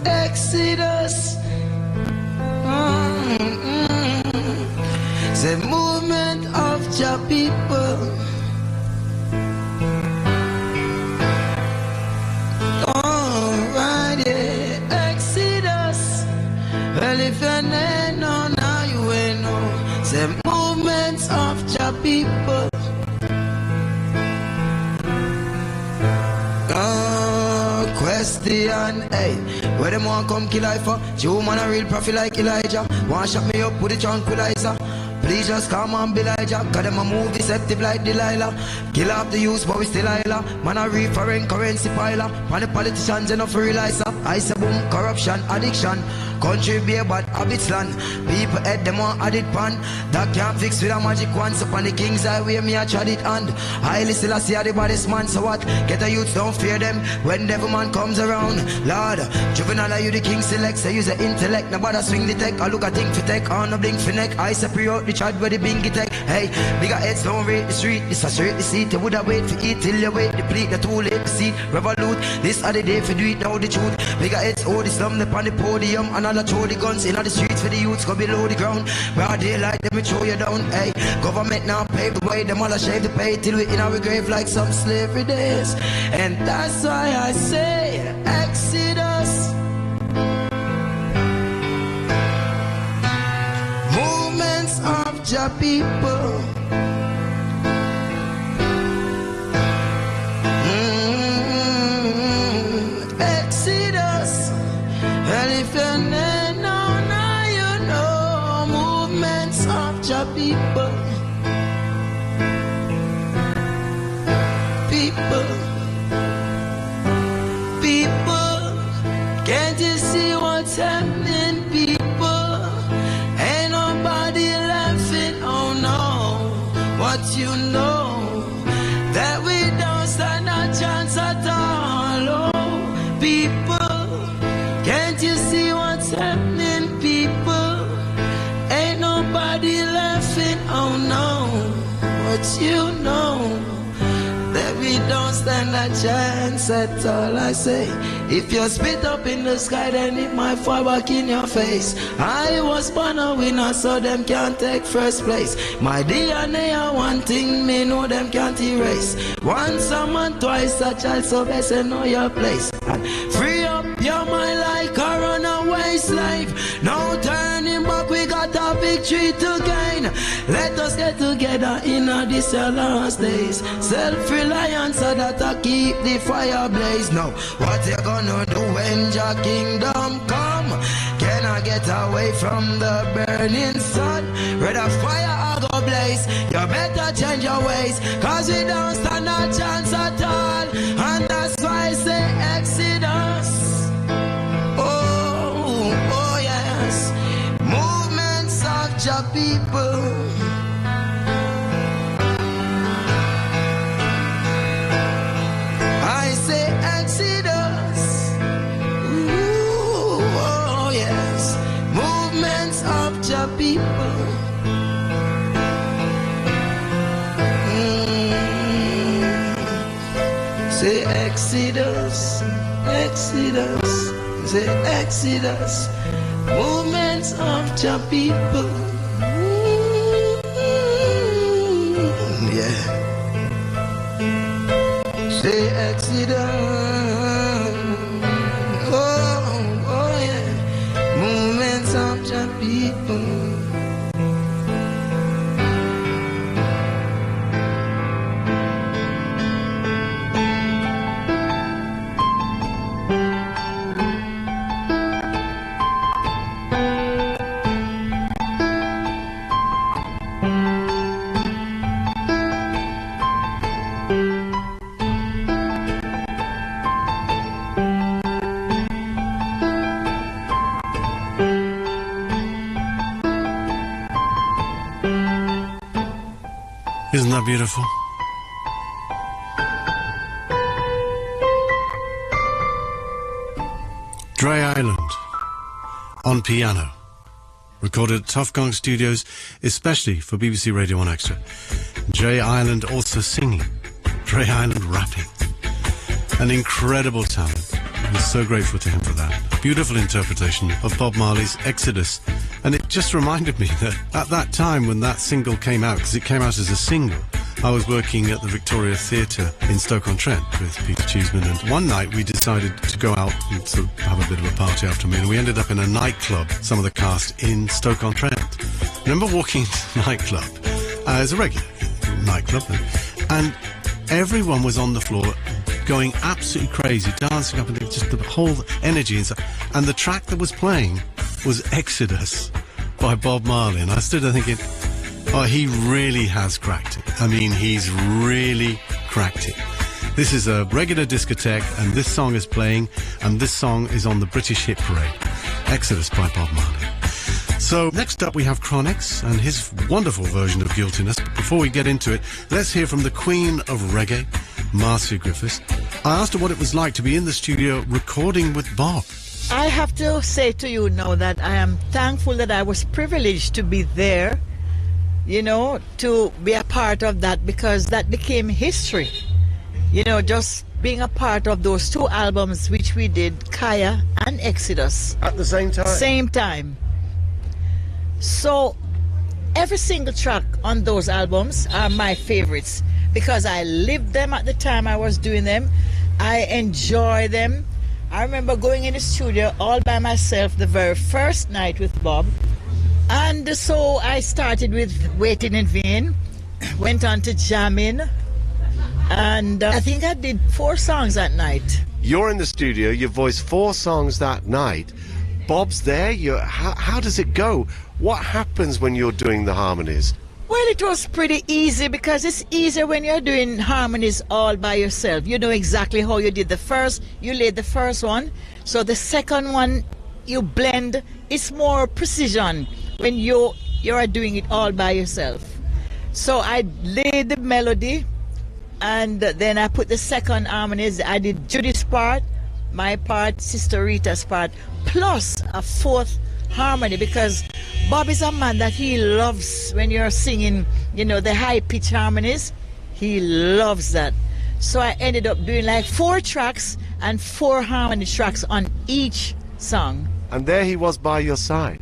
Exodus, the movement of your people. Alright, yeah. Exodus. Well, if you know, now you will know. The movement of your people. Question, hey, where them want come kill I for? You man a real prophet like Elijah. Want shut me up with the tranquilizer? Please just come on, Elijah. Cause them a move deceptive like Delilah. Kill off the youth, but we still Isla. Man a referring currency piler. And the politicians enough to realize her. I say boom, corruption, addiction. Country be a bad habits land. People head them on added pan. That can't fix with a magic wand. So upon the king's highway me a trod it hand. I listen I see the baddest man. So what? Get a youth, don't fear them when devil man comes around. Lord, juvenile you the king select. Say use the intellect. Nobody swing the tech. I look at think for tech. On the blink for neck. I separate out the chad where the bingy tech. Hey, bigger heads don't rate the street. This a straight the seat. You woulda wait for eat till you wait. Deplete the too late to see. Revolute. This are the day for do it now the truth. Bigger heads hold the slum upon the podium. And all the throw the guns in the streets for the youths go below the ground. Broad daylight, let me throw you down. Hey, government now pave the way, them all a shave the pay till we in our grave like some slavery days. And that's why I say Exodus. Movements of your people. Exodus. And if you're now you know movements of your people. People, can't you see what's happening, people? Ain't nobody laughing, oh no. What you know, that we don't stand a chance at all, oh. People, can't you see what's happening, people? Ain't nobody laughing, oh no. What you know, that we don't stand a chance at all. I say, if you spit up in the sky, then it might fall back in your face. I was born a winner, so them can't take first place. My DNA are one thing, me know them can't erase. Once a man, twice a child, so best and know your place. And free up your mind like a runaway slave. No turning back, we got a victory to gain. Let us get together in this last days. Self-reliance so that I keep the fire blaze. Now, what you gonna do when your kingdom come? Can I get away from the burning sun? Where the fire I go blaze. You better change your ways, cause we don't stand a chance at all. And that's why I say Exodus. Oh yes. Movements of your people. I say Exodus. Ooh, oh yes. Movements of your people. Say Exodus, Exodus, say Exodus, movements of your people. Yeah. Say Exodus, oh yeah, movements of your people. Isn't that beautiful? Dre Island on piano, recorded at Tough Gong Studios, especially for BBC Radio 1 Extra. Dre Island also singing, Dre Island rapping. An incredible talent. I'm so grateful to him for that. A beautiful interpretation of Bob Marley's Exodus. And it just reminded me that at that time when that single came out, because it came out as a single, I was working at the Victoria Theatre in Stoke-on-Trent with Peter Cheeseman, and one night we decided to go out and sort of have a bit of a party after me, and we ended up in a nightclub, some of the cast in Stoke-on-Trent. I remember walking into the nightclub as a regular nightclub, and everyone was on the floor going absolutely crazy, dancing up and down, just the whole energy inside. And the track that was playing was Exodus by Bob Marley, and I stood there thinking, oh, he really has cracked it. I mean, he's really cracked it. This is a regular discotheque, and this song is playing, and this song is on the British hit parade. Exodus by Bob Marley. So next up we have Chronixx and his wonderful version of Guiltiness. But before we get into it, let's hear from the queen of reggae, Marcia Griffiths. I asked her what it was like to be in the studio recording with Bob. I have to say to you now that I am thankful that I was privileged to be there, you know, to be a part of that, because that became history. You know, just being a part of those two albums which we did, Kaya and Exodus. At the same time? Same time. So every single track on those albums are my favorites because I lived them at the time I was doing them. I enjoy them. I remember going in the studio all by myself the very first night with Bob. And so I started with Waiting in Vain, went on to Jamming, and I think I did 4 songs that night. You're in the studio, you voiced 4 songs that night. Bob's there. How does it go? What happens when you're doing the harmonies? Well, it was pretty easy because it's easier when you're doing harmonies all by yourself. You know exactly how you did the first. You laid the first one. So the second one, you blend. It's more precision when you are doing it all by yourself. So I laid the melody, and then I put the second harmonies. I did Judy's part, my part, Sister Rita's part, plus a 4th harmony, because Bob is a man that he loves when you're singing, you know, the high pitch harmonies. He loves that. So I ended up doing like 4 tracks and 4 harmony tracks on each song. And there he was by your side.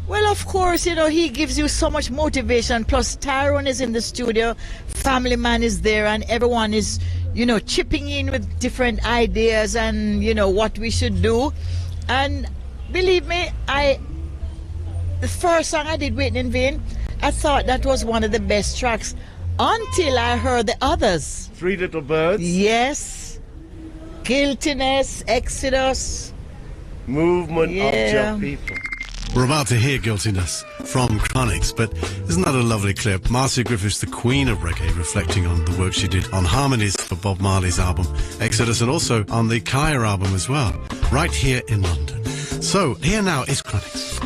Well, of course, you know, he gives you so much motivation. Plus, Tyrone is in the studio, Family Man is there, and everyone is, you know, chipping in with different ideas and, you know, what we should do. And believe me, the first song I did, Waiting in Vain, I thought that was one of the best tracks until I heard the others. 3 Little Birds? Yes. Guiltiness, Exodus. Movement of your people. We're about to hear Guiltiness from Chronixx, but isn't that a lovely clip? Marcia Griffiths, the queen of reggae, reflecting on the work she did on harmonies for Bob Marley's album Exodus, and also on the Kaya album as well, right here in London. So here now is Chronixx.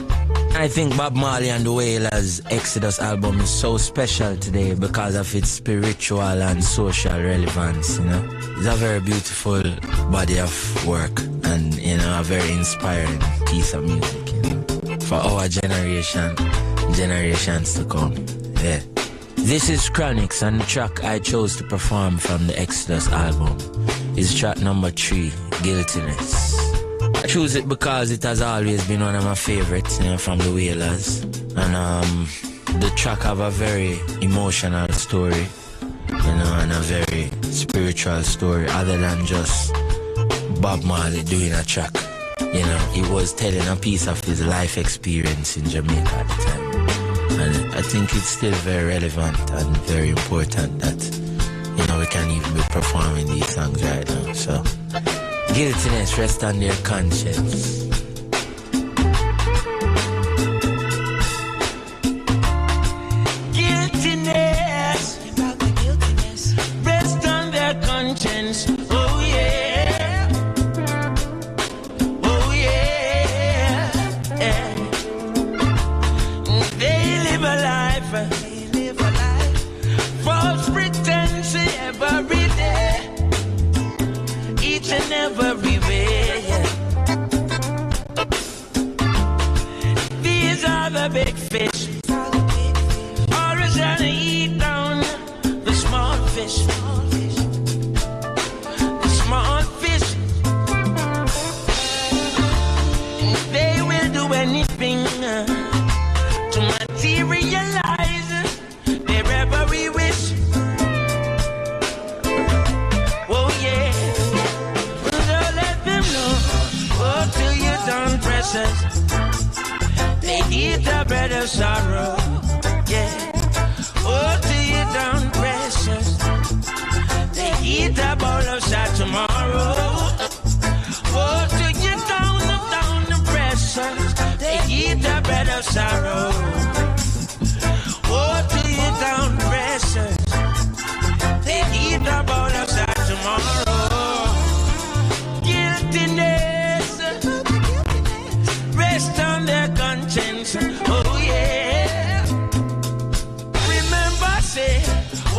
I think Bob Marley and the Wailers' Exodus album is so special today because of its spiritual and social relevance, you know. It's a very beautiful body of work and, you know, a very inspiring piece of music, you know, for our generation, generations to come. Yeah. This is Chronixx, and the track I chose to perform from the Exodus album is track number 3, Guiltiness. I choose it because it has always been one of my favorites, you know, from the Wailers. And the track have a very emotional story, you know, and a very spiritual story, other than just Bob Marley doing a track. You know, he was telling a piece of his life experience in Jamaica at the time. And I think it's still very relevant and very important that, you know, we can even be performing these songs right now. So, Guiltiness, rest on their conscience. Guiltiness, rest on their conscience. Oh yeah, oh yeah, yeah. They live a life, false pretense every day, each and every way. These are the big fish, always trying to eat down the small fish. The small fish, they will do anything to materialize their every wish. Oh yeah, so let them know. Oh, till you're done, precious. They eat the bread of sorrow. Yeah. Oh, till you're done, precious. They eat the bowl of sad tomorrow. Oh, till you're down, precious. They eat the bread of sorrow. Oh, till you're down, precious. They eat the bowl of sad tomorrow.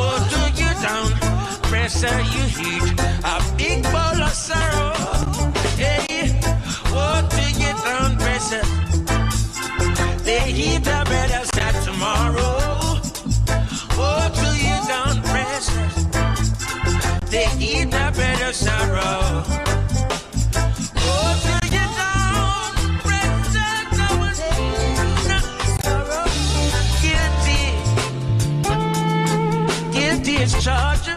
water you down, pressure you heat, a big bowl of sorrow. Hey, water you down, pressure. They eat the bread of sad tomorrow. Water you down, pressure. They eat the bread of sorrow. Water you down, pressure. Sorrow. Guilty is charged.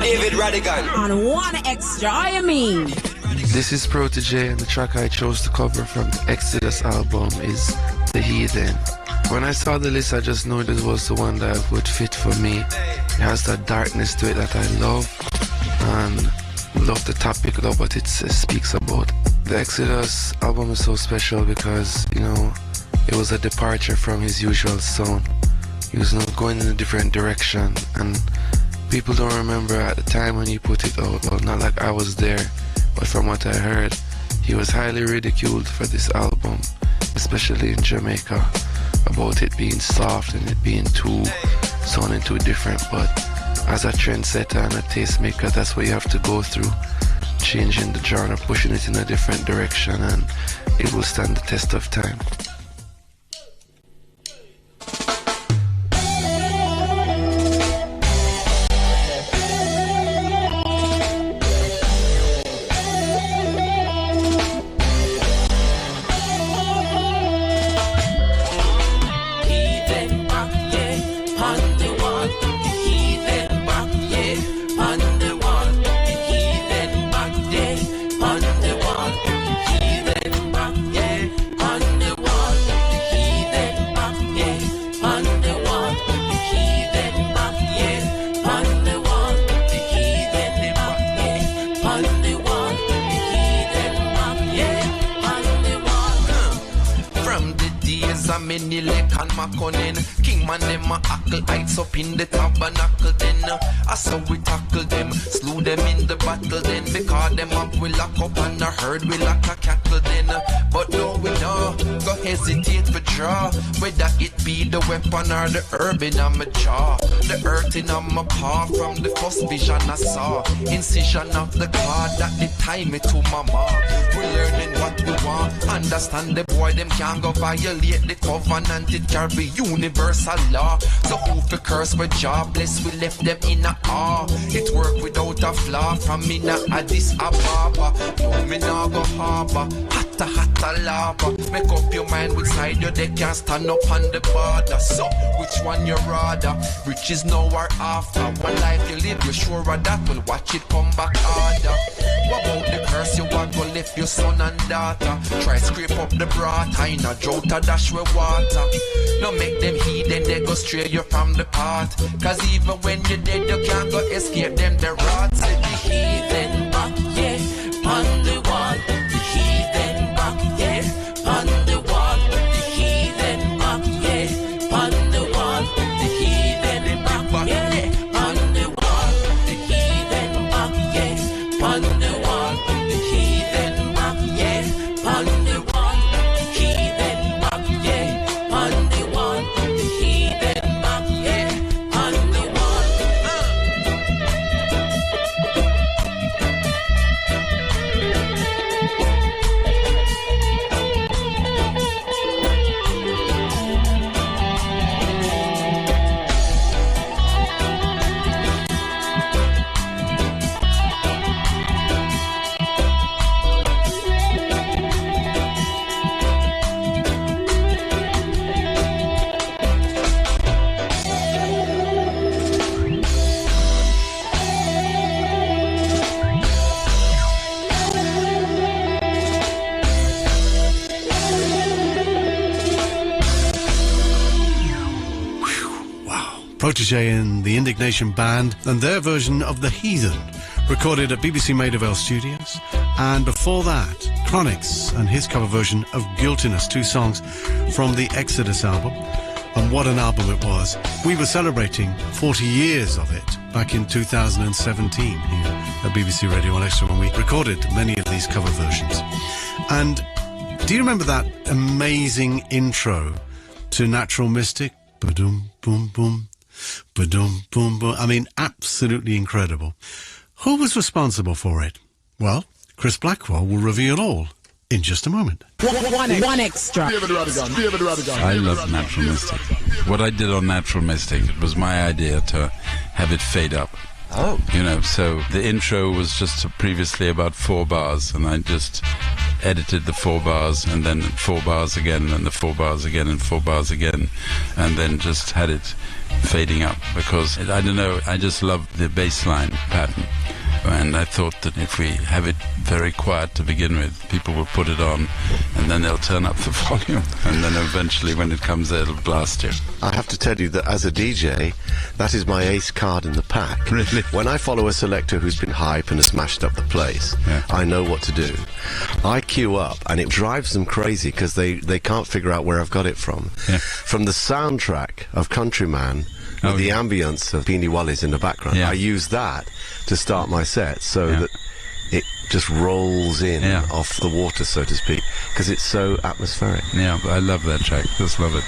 David Rodigan. On One Extra, I mean. This is Protege, and the track I chose to cover from the Exodus album is The Heathen. When I saw the list, I just knew this was the one that would fit for me. It has that darkness to it that I love, and love the topic, love what it speaks about. The Exodus album is so special because, you know, it was a departure from his usual sound. He was now going in a different direction, and people don't remember at the time when he put it out. Well, not like I was there, but from what I heard, he was highly ridiculed for this album, especially in Jamaica, about it being soft and it being sounding too different. But as a trendsetter and a tastemaker, that's what you have to go through, changing the genre, pushing it in a different direction, and it will stand the test of time. King man them a hackle heights up in the tabernacle then I saw we tackle them, slew them in the battle then. Because them up we lock up and I heard we lock a cattle then. But no we know, go hesitate for draw. Whether it be the weapon or the herb in my jaw, the earth in my paw. From the first vision I saw, incision of the card that the time it to my mark. We learning what we want, understand the boy them can't go violate the covenant. It carry universal law. So who for curse with jobless, we left them in a awe. It work without a flaw. From me na Addis Ababa, no me na go harbor. Hatta lava. Make up your mind which side you they can't stand up on the border. So which one you rather? Riches now or after? One life you live, you sure of that? Will watch it come back harder. What about the curse you want? Go left your son and daughter. Try scrape up the broth, I in a drought a dash with water. No make them heathen, they go stray you from the path. Cause even when you're dead, you can't go escape them, the rats. Say the heathen back, yeah, on the wall. The heathen back, yeah, on the wall. The heathen back, yeah, on the wall. The heathen back, yeah, on the wall. The heathen back, yeah, on the wall. The heathen back, yeah, on the wall. The heathen back, yeah, on the wall. The heathen back, yeah, on the wall. Protégé and the Indignation Band, and their version of The Heathen, recorded at BBC Maida Vale Studios. And before that, Chronixx and his cover version of Guiltiness, 2 songs from the Exodus album. And what an album it was. We were celebrating 40 years of it back in 2017 here at BBC Radio 1 Extra when we recorded many of these cover versions. And do you remember that amazing intro to Natural Mystic? Ba-dum, boom, boom. Ba-dum, boom, boom. I mean, absolutely incredible. Who was responsible for it? Well, Chris Blackwell will reveal all in just a moment. One extra. David Rodigan. I love Natural Mystic. What I did on Natural Mystic, it was my idea to have it fade up. Oh. You know, so the intro was just previously about 4 bars, and I just edited the 4 bars, and then 4 bars again, and the 4 bars again, and 4 bars again, and then just had it fading up, because, I don't know, I just love the bass line pattern. And I thought that if we have it very quiet to begin with, people will put it on, and then they'll turn up the volume, and then eventually when it comes there, it'll blast you. I have to tell you that as a DJ, that is my ace card in the pack. Really? When I follow a selector who's been hype and has smashed up the place, I know what to do. I queue up, and it drives them crazy because they can't figure out where I've got it from. Yeah. From the soundtrack of Countryman, with the ambience of Beanie Wallies in the background, I use that to start my set so that it just rolls in off the water, so to speak, because it's so atmospheric. Yeah, I love that track. Just love it.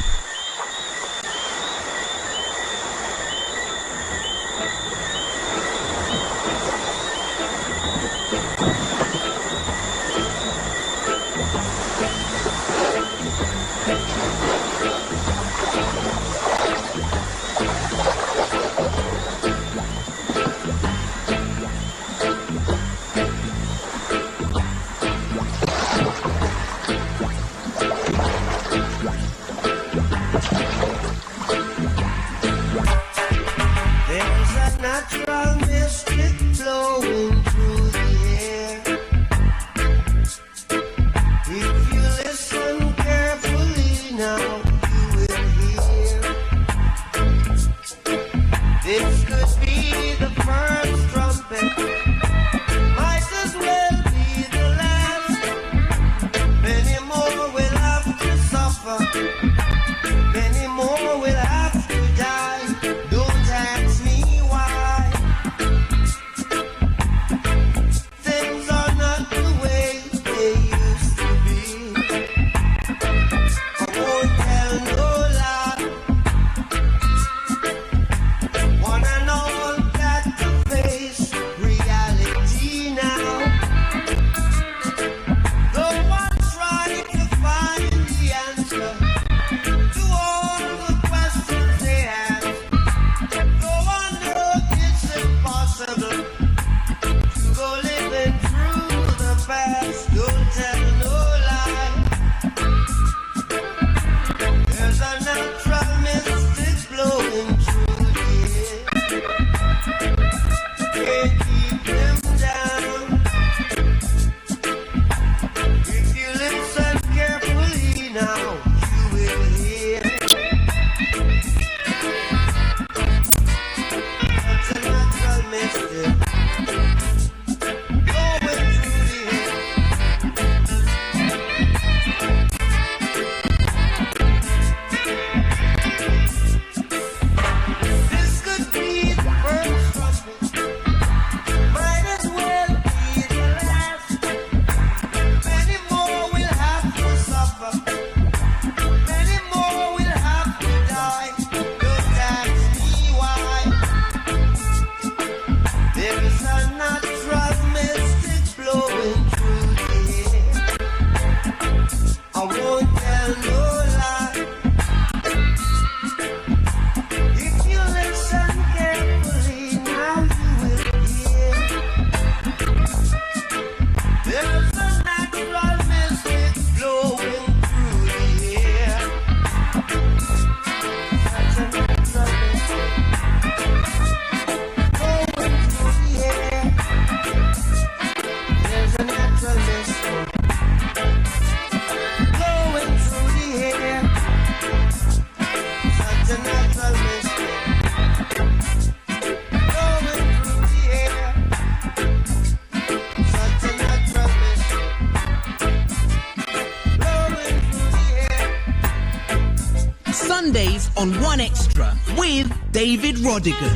Sundays on 1Extra with David Rodigan.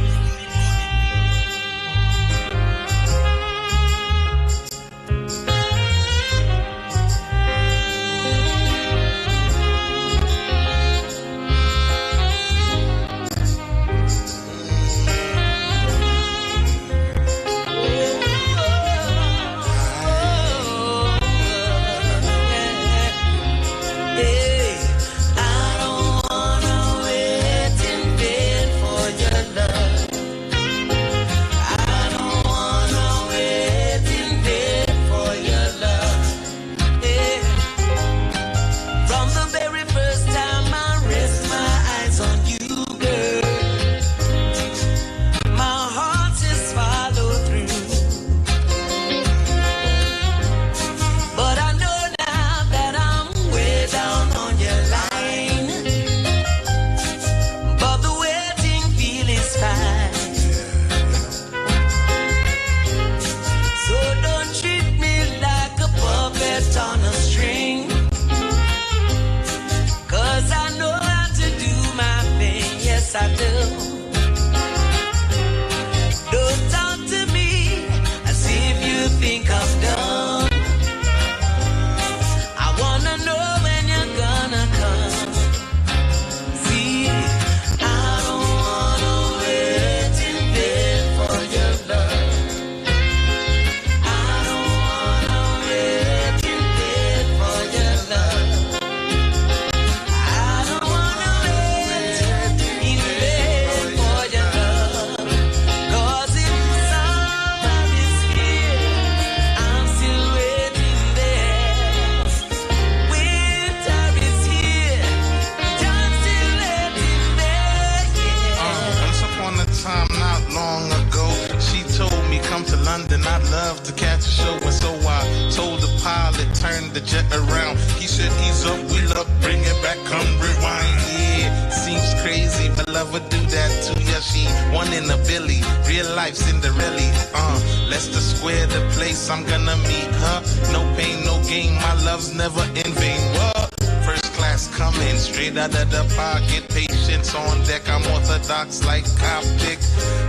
Like Coptic,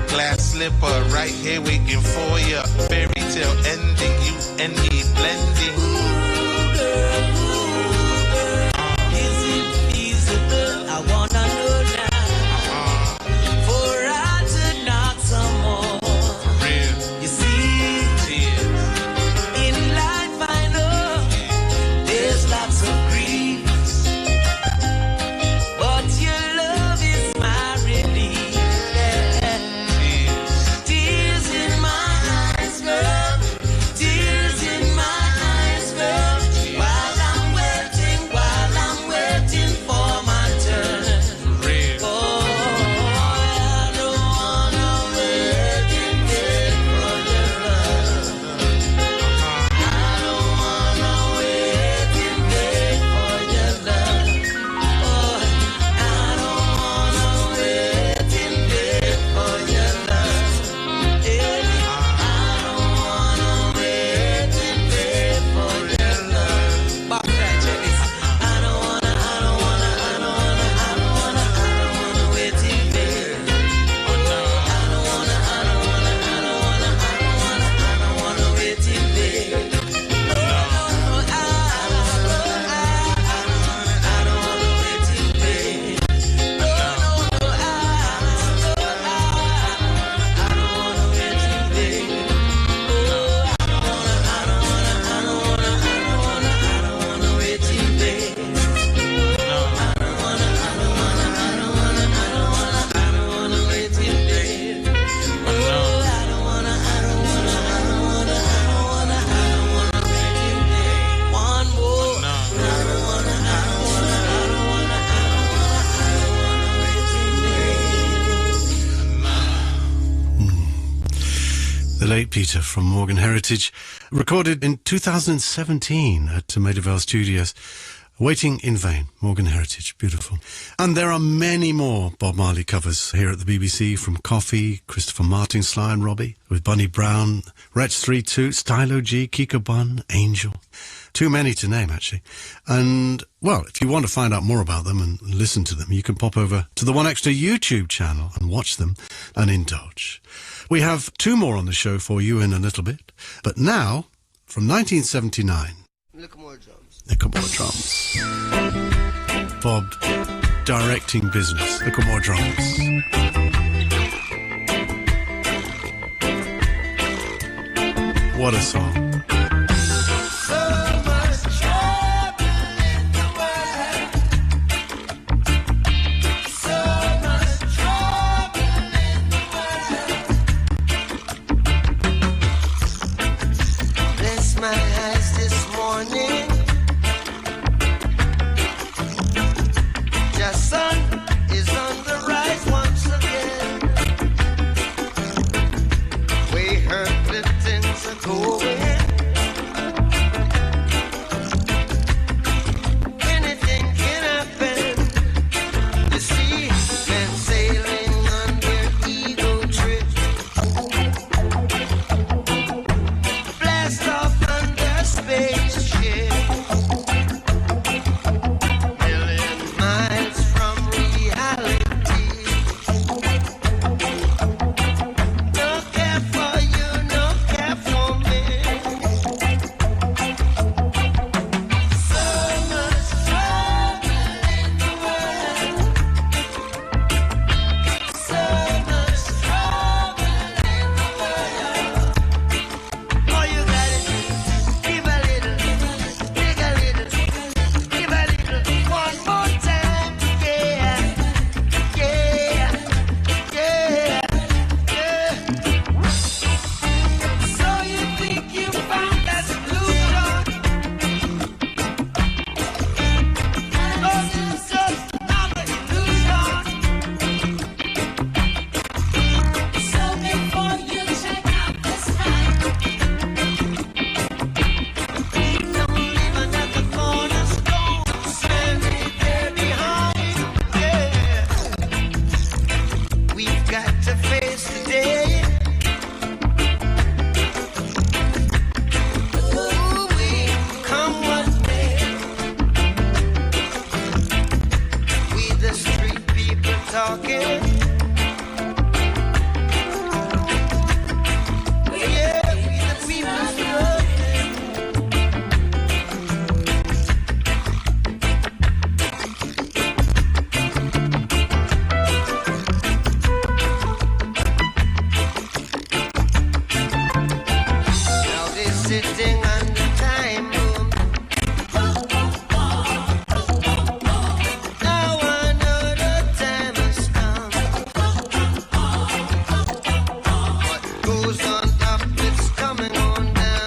glass slipper right here waiting for ya. Fairy tale ending, you and me blending. Ooh, girl, is it feasible? I wanna know now. For I to knock some more. For real. You see, in life I know there's lots of griefs, but your love is my relief. Tears in my eyes, girl. Tears in my eyes, girl. While I'm waiting for my turn. Oh, I don't wanna wait in vain for your love. I don't wanna wait in vain for your love. Oh, I don't wanna wait in vain for your love. I don't wanna wait in vain for your love. Back that, check this. I don't wanna wait in vain. Oh no. I don't wanna wait in vain. No, I don't wanna wait in vain. No, I don't wanna wait in vain. I don't wanna wait in vain. No, I don't wanna wait in vain. No, I don't wanna wait in vain. One more. No, I don't wanna wait in vain. The late Peter from Morgan Heritage, recorded in 2017 at Tomato Vale Studios. Waiting in Vain, Morgan Heritage, beautiful. And there are many more Bob Marley covers here at the BBC, from Coffee, Christopher Martin, Sly and Robbie, with Bunny Brown, Wretch 3-2, Stylo G, Kiko Bun, Angel. Too many to name, actually. And, well, if you want to find out more about them and listen to them, you can pop over to the One Extra YouTube channel and watch them and indulge. We have 2 more on the show for you in a little bit. But now, from 1979... Look more drums. Look more drums. Bob directing business. Look more drums. What a song. My eyes this morning, the sun is on the rise once again. Way her Cliftons are going. Anything can happen. You see men sailing on their ego trip. Blast off spaceship, million miles from reality. No care for you, no care for me. So much trouble in the world. So much trouble in the world. All you gotta do is give a little, take a little, give a little, one more time, yeah, yeah, yeah, yeah. So you think you found that solution? Oh, it's just another illusion. So before you check out this time, don't leave another cornerstone standing there behind. Yeah, we've got to face the day. Ooh, we come what may. We the street people talking. Yeah, we the people struggling. Now they're sitting on the time boom. Now I know the time has come. What goes on up, it's coming on down.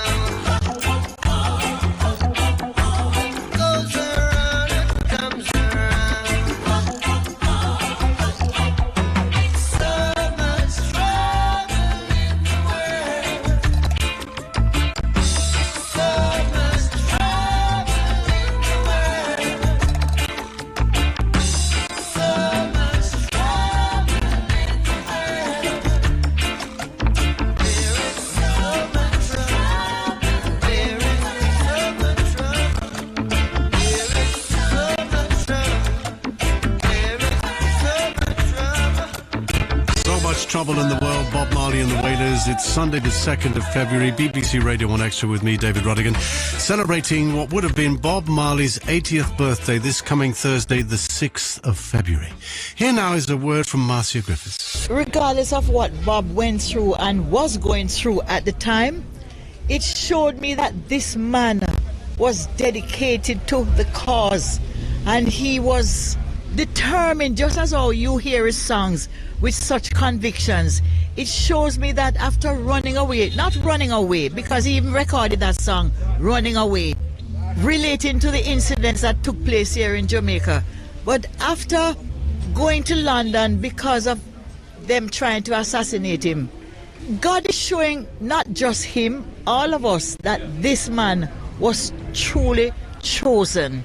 Goes around, it comes around. So much trouble in the world. So much trouble in the world. So much trouble in the world. There is so much trouble. There is so much trouble. There is so much trouble. There is so much trouble. So much trouble in the world. Bob Marley and the Wailers. It's Sunday the 2nd of February. BBC Radio 1 Extra with me, David Rodigan, celebrating what would have been Bob Marley's 80th birthday this coming Thursday, the 6th of February. Here now is a word from Marcia Griffiths. Regardless of what Bob went through and was going through at the time, it showed me that this man was dedicated to the cause, and he was determined, just as how you hear his songs with such convictions. It shows me that after running away, not running away, because he even recorded that song, Running Away, relating to the incidents that took place here in Jamaica. But after going to London because of them trying to assassinate him, God is showing not just him, all of us, that this man was truly chosen.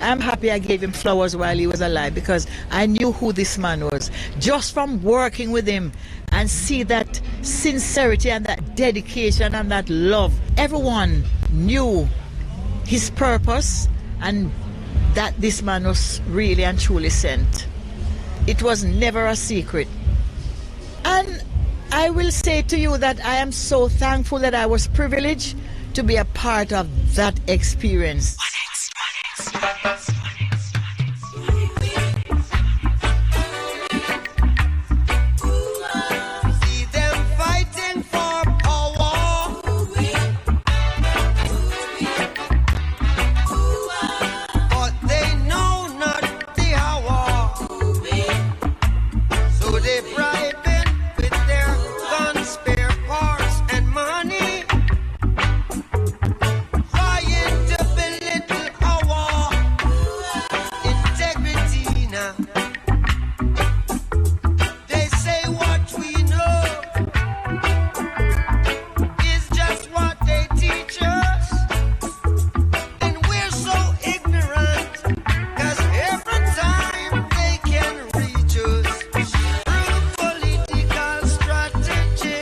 I'm happy I gave him flowers while he was alive, because I knew who this man was. Just from working with him and see that sincerity and that dedication and that love, everyone knew his purpose and that this man was really and truly sent. It was never a secret. And I will say to you that I am so thankful that I was privileged to be a part of that experience. See them fighting for power, but they know not the hour. So they bribing with their guns, spare parts, and money, trying to belittle our integrity now. They say what we know is just what they teach us, and we're so ignorant, 'cause every time they can reach us through political strategy,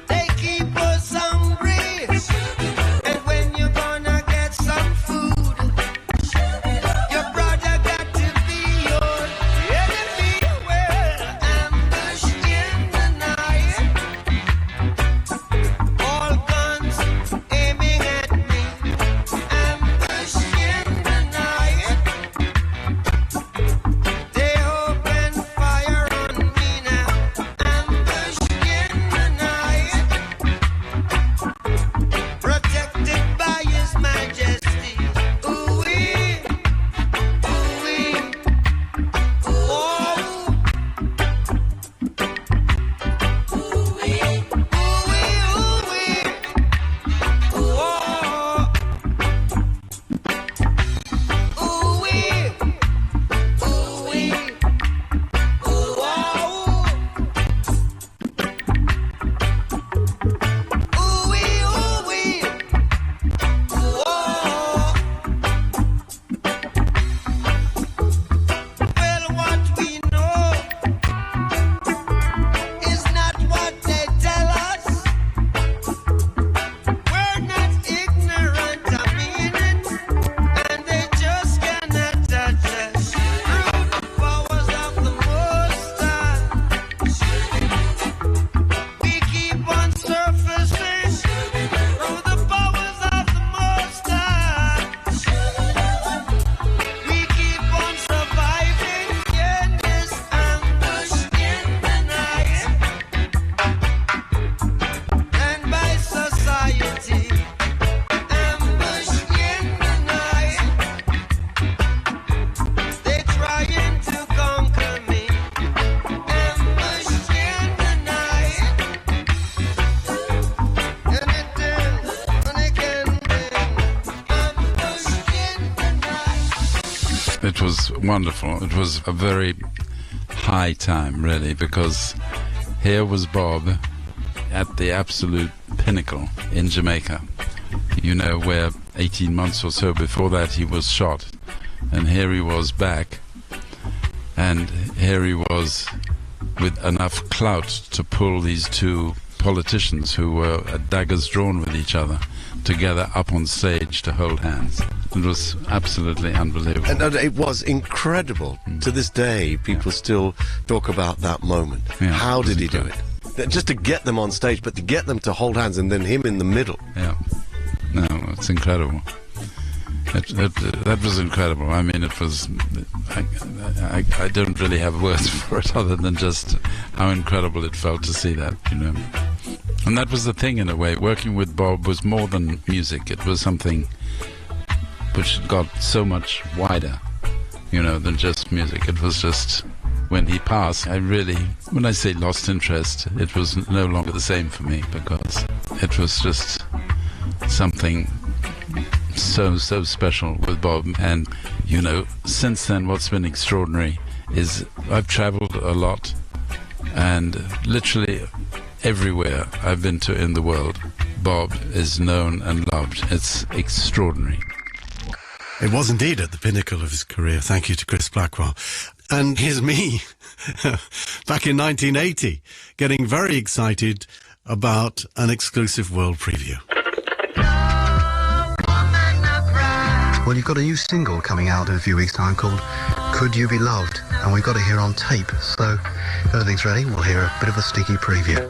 they keep us hungry. And when you're gonna get some food, your brother got to be your enemy. Well, ambush in the night, all guns aiming at me. Ambush in the night, they open fire on me now. Ambush in the night, protected by His Majesty. Ooh-wee, ooh-wee, oh. Ooh-wee, ooh-wee, ooh-wee, oh. Ooh-wee, ooh-wee, oh. Ooh-wee, ooh-wee, oh. Well, what we know is not what they tell us. We're not ignorant, I mean it, and they just cannot touch us. Through the powers of the Most High, we keep on surfacing. Through the powers of the Most High, we keep on surviving in this ambush in the night, and by society. Ambush in the night, they trying to conquer me. Ambush in the night, anything they can bring. Ambush in the night. It was wonderful. It was a very high time, really, because here was Bob at the absolute pinnacle in Jamaica, you know, where 18 months or so before that he was shot. And here he was back, and here he was with enough clout to pull these two politicians who were at daggers drawn with each other together up on stage to hold hands. It was absolutely unbelievable. And it was incredible. To this day, people still talk about that moment. Yeah, How it was did he do it? Just to get them on stage, but to get them to hold hands and then him in the middle. Yeah. No, it's incredible. That was incredible. I mean, it was... I don't really have words for it other than just how incredible it felt to see that, you know. And that was the thing, in a way. Working with Bob was more than music. It was something which got so much wider, you know, than just music. It was just... When he passed, I really, when I say lost interest, it was no longer the same for me, because it was just something so special with Bob. And, you know, since then, what's been extraordinary is I've traveled a lot, and literally everywhere I've been to in the world, Bob is known and loved. It's extraordinary. It was indeed at the pinnacle of his career. Thank you to Chris Blackwell. And here's me, back in 1980, getting very excited about an exclusive world preview. Well, you've got a new single coming out in a few weeks' time called Could You Be Loved? And we've got it here on tape. So if everything's ready, we'll hear a bit of a sneaky preview.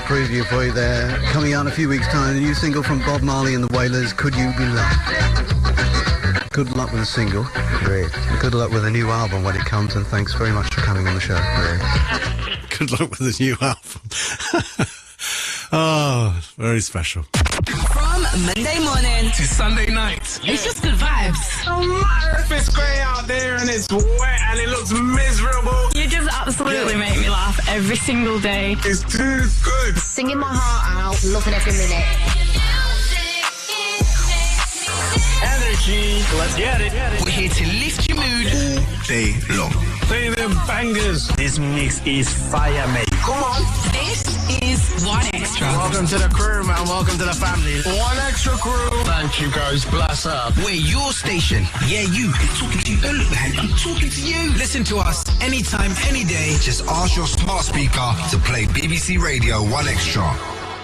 Preview for you there. Coming out in a few weeks' time, the new single from Bob Marley and the Wailers, Could You Be Loved? Good luck with the single. Great. Good luck with the new album when it comes, and thanks very much for coming on the show. Good luck with the new album. Oh, very special. From Monday morning to Sunday night. It's just good vibes. No matter if it's grey out there and it's wet and it looks miserable. You just absolutely make me laugh every single day. It's too good. Singing my heart out, loving every minute. Energy, let's get it. We're here to lift your mood all day long. Play them bangers. This mix is fire, mate. Come on. This is One Extra. Welcome to the crew, man. Welcome to the family. One Extra crew. Thank you, guys. Bless up. We're your station. Yeah, you. I'm talking to you. Don't look behind. I'm talking to you. Listen to us anytime, any day. Just ask your smart speaker to play BBC Radio 1 Extra.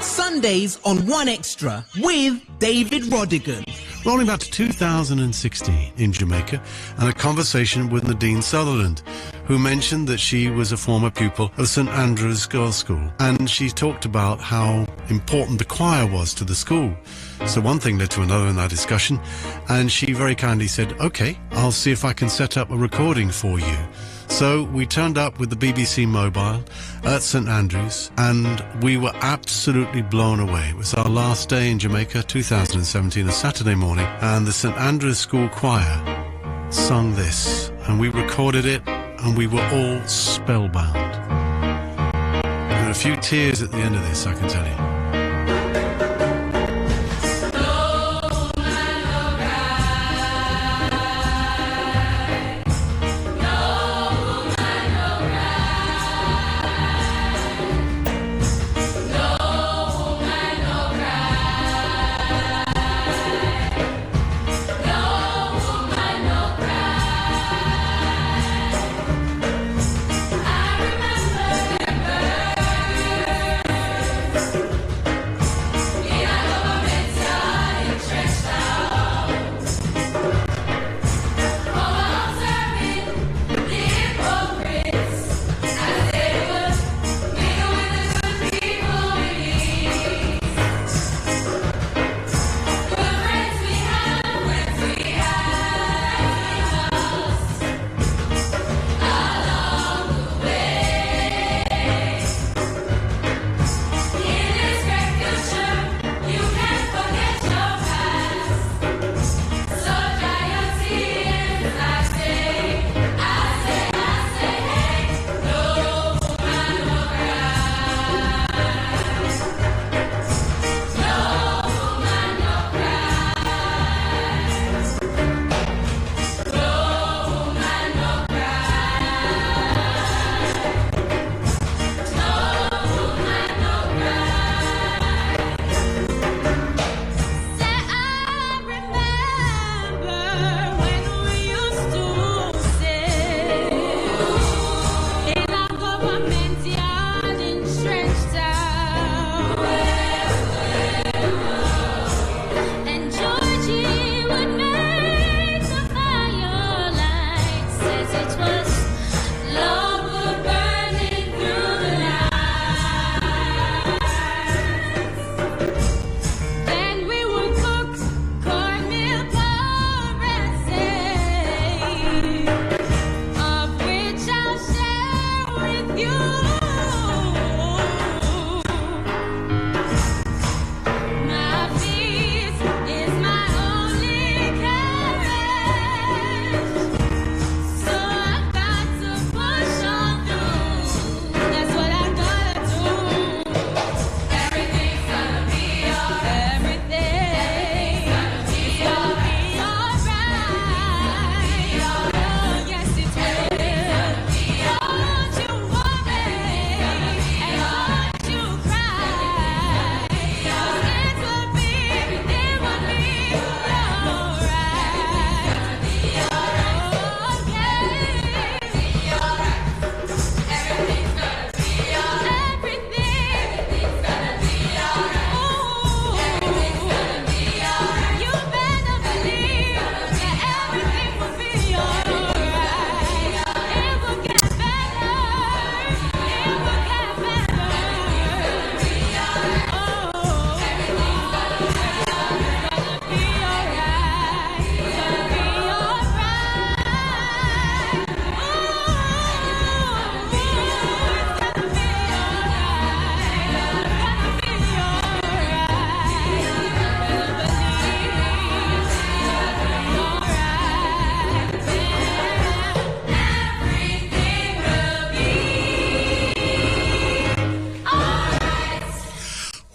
Sundays on 1 Extra with David Rodigan. Rolling back to 2016 in Jamaica, and a conversation with Nadine Sutherland, who mentioned that she was a former pupil of St Andrew's Girls' School, and she talked about how important the choir was to the school. So one thing led to another in that discussion, and she very kindly said, okay, I'll see if I can set up a recording for you. So we turned up with the BBC Mobile at St Andrews, and we were absolutely blown away. It was our last day in Jamaica, 2017, a Saturday morning, and the St Andrews School Choir sung this, and we recorded it, and we were all spellbound. There are a few tears at the end of this, I can tell you.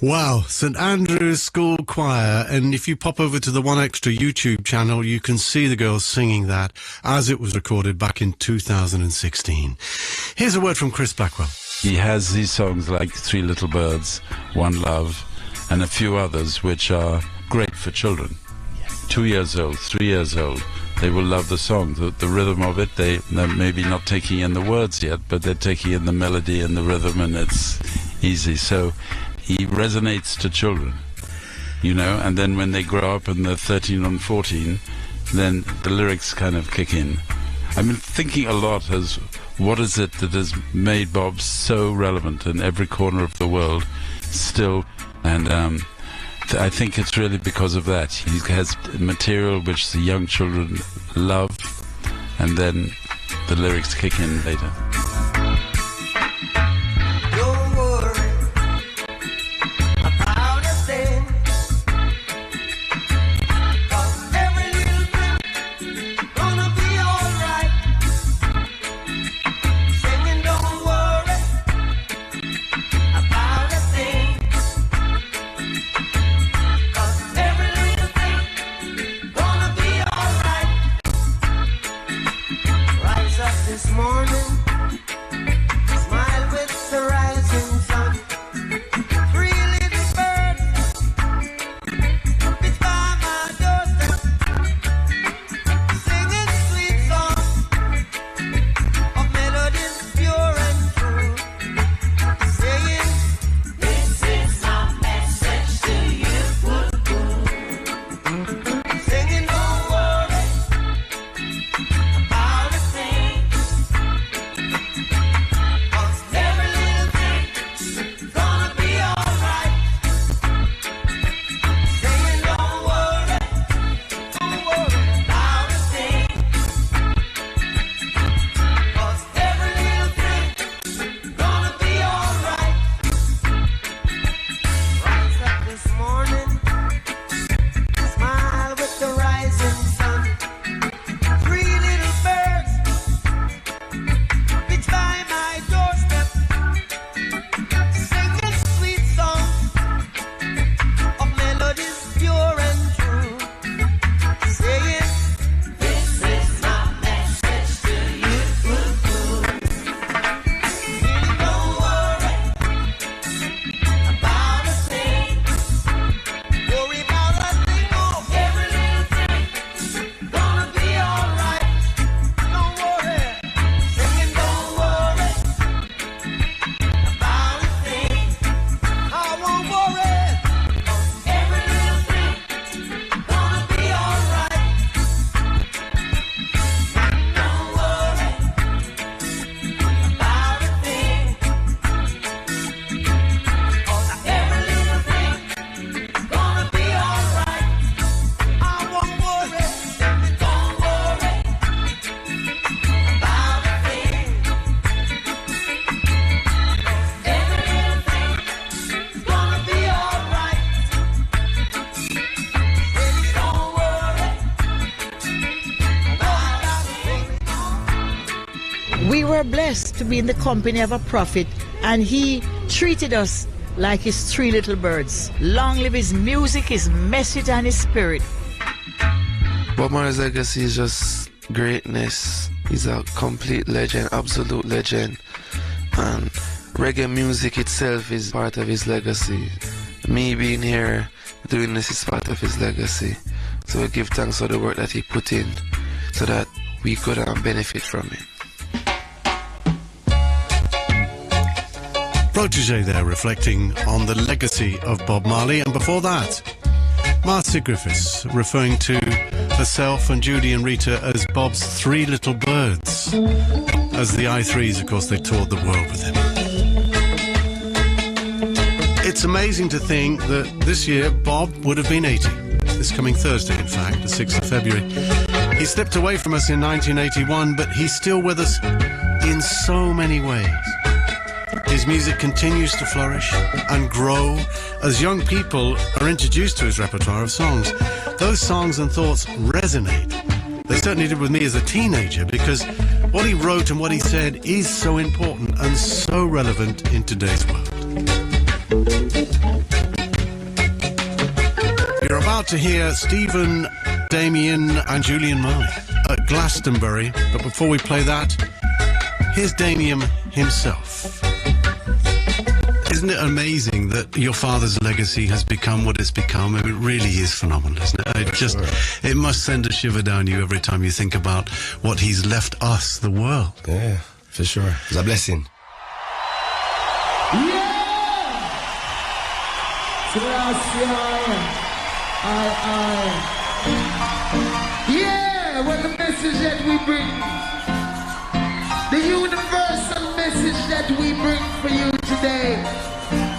Wow, St Andrew's School Choir, and if you pop over to the One Extra YouTube channel, you can see the girls singing that as it was recorded back in 2016. Here's a word from Chris Blackwell. He has these songs like Three Little Birds, One Love, and a few others which are great for children. 2 years old, 3 years old, they will love the song. The rhythm of it, they're maybe not taking in the words yet, but they're taking in the melody and the rhythm, and it's easy. So he resonates to children, you know, and then when they grow up and they're 13 and 14, then the lyrics kind of kick in. I've been thinking a lot as what is it that has made Bob so relevant in every corner of the world still, and I think it's really because of that. He has material which the young children love, and then the lyrics kick in later. Don't worry about a thing. 'Cause every little thing gonna be alright. we're blessed to be in the company of a prophet, and he treated us like his three little birds. Long live his music, his message, and his spirit. Bob Marley's legacy is just greatness. He's a complete legend, absolute legend. And reggae music itself is part of his legacy. Me being here doing this is part of his legacy. So we give thanks for the work that he put in so that we could benefit from it. Protégé there, reflecting on the legacy of Bob Marley. And before that, Marcia Griffiths, referring to herself and Judy and Rita as Bob's three little birds. As the I3s, of course, they toured the world with him. It's amazing to think that this year Bob would have been 80. This coming Thursday, in fact, the 6th of February. He slipped away from us in 1981, but he's still with us in so many ways. His music continues to flourish and grow as young people are introduced to his repertoire of songs. Those songs and thoughts resonate. They certainly did with me as a teenager, because what he wrote and what he said is so important and so relevant in today's world. You're about to hear Stephen, Damien and Julian Marley at Glastonbury, but before we play that, here's Damien himself. Isn't it amazing that your father's legacy has become what it's become? I mean, it really is phenomenal, isn't it? It must send a shiver down you every time you think about what he's left us, the world. Yeah, for sure. It's a blessing. Yeah, what the message that we bring, the universal message that we bring for you today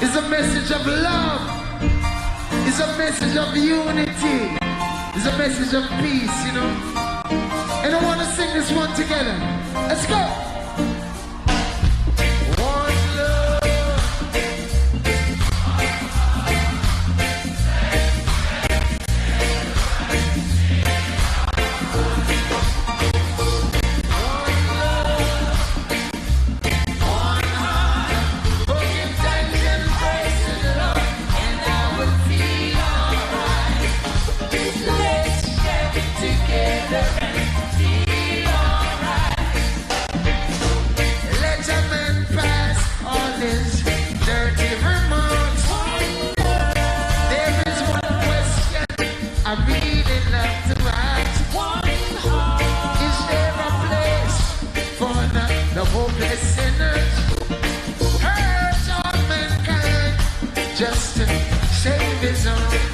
is a message of love, is a message of unity, is a message of peace, you know. And I want to sing this one together. Let's go. Just to save his own.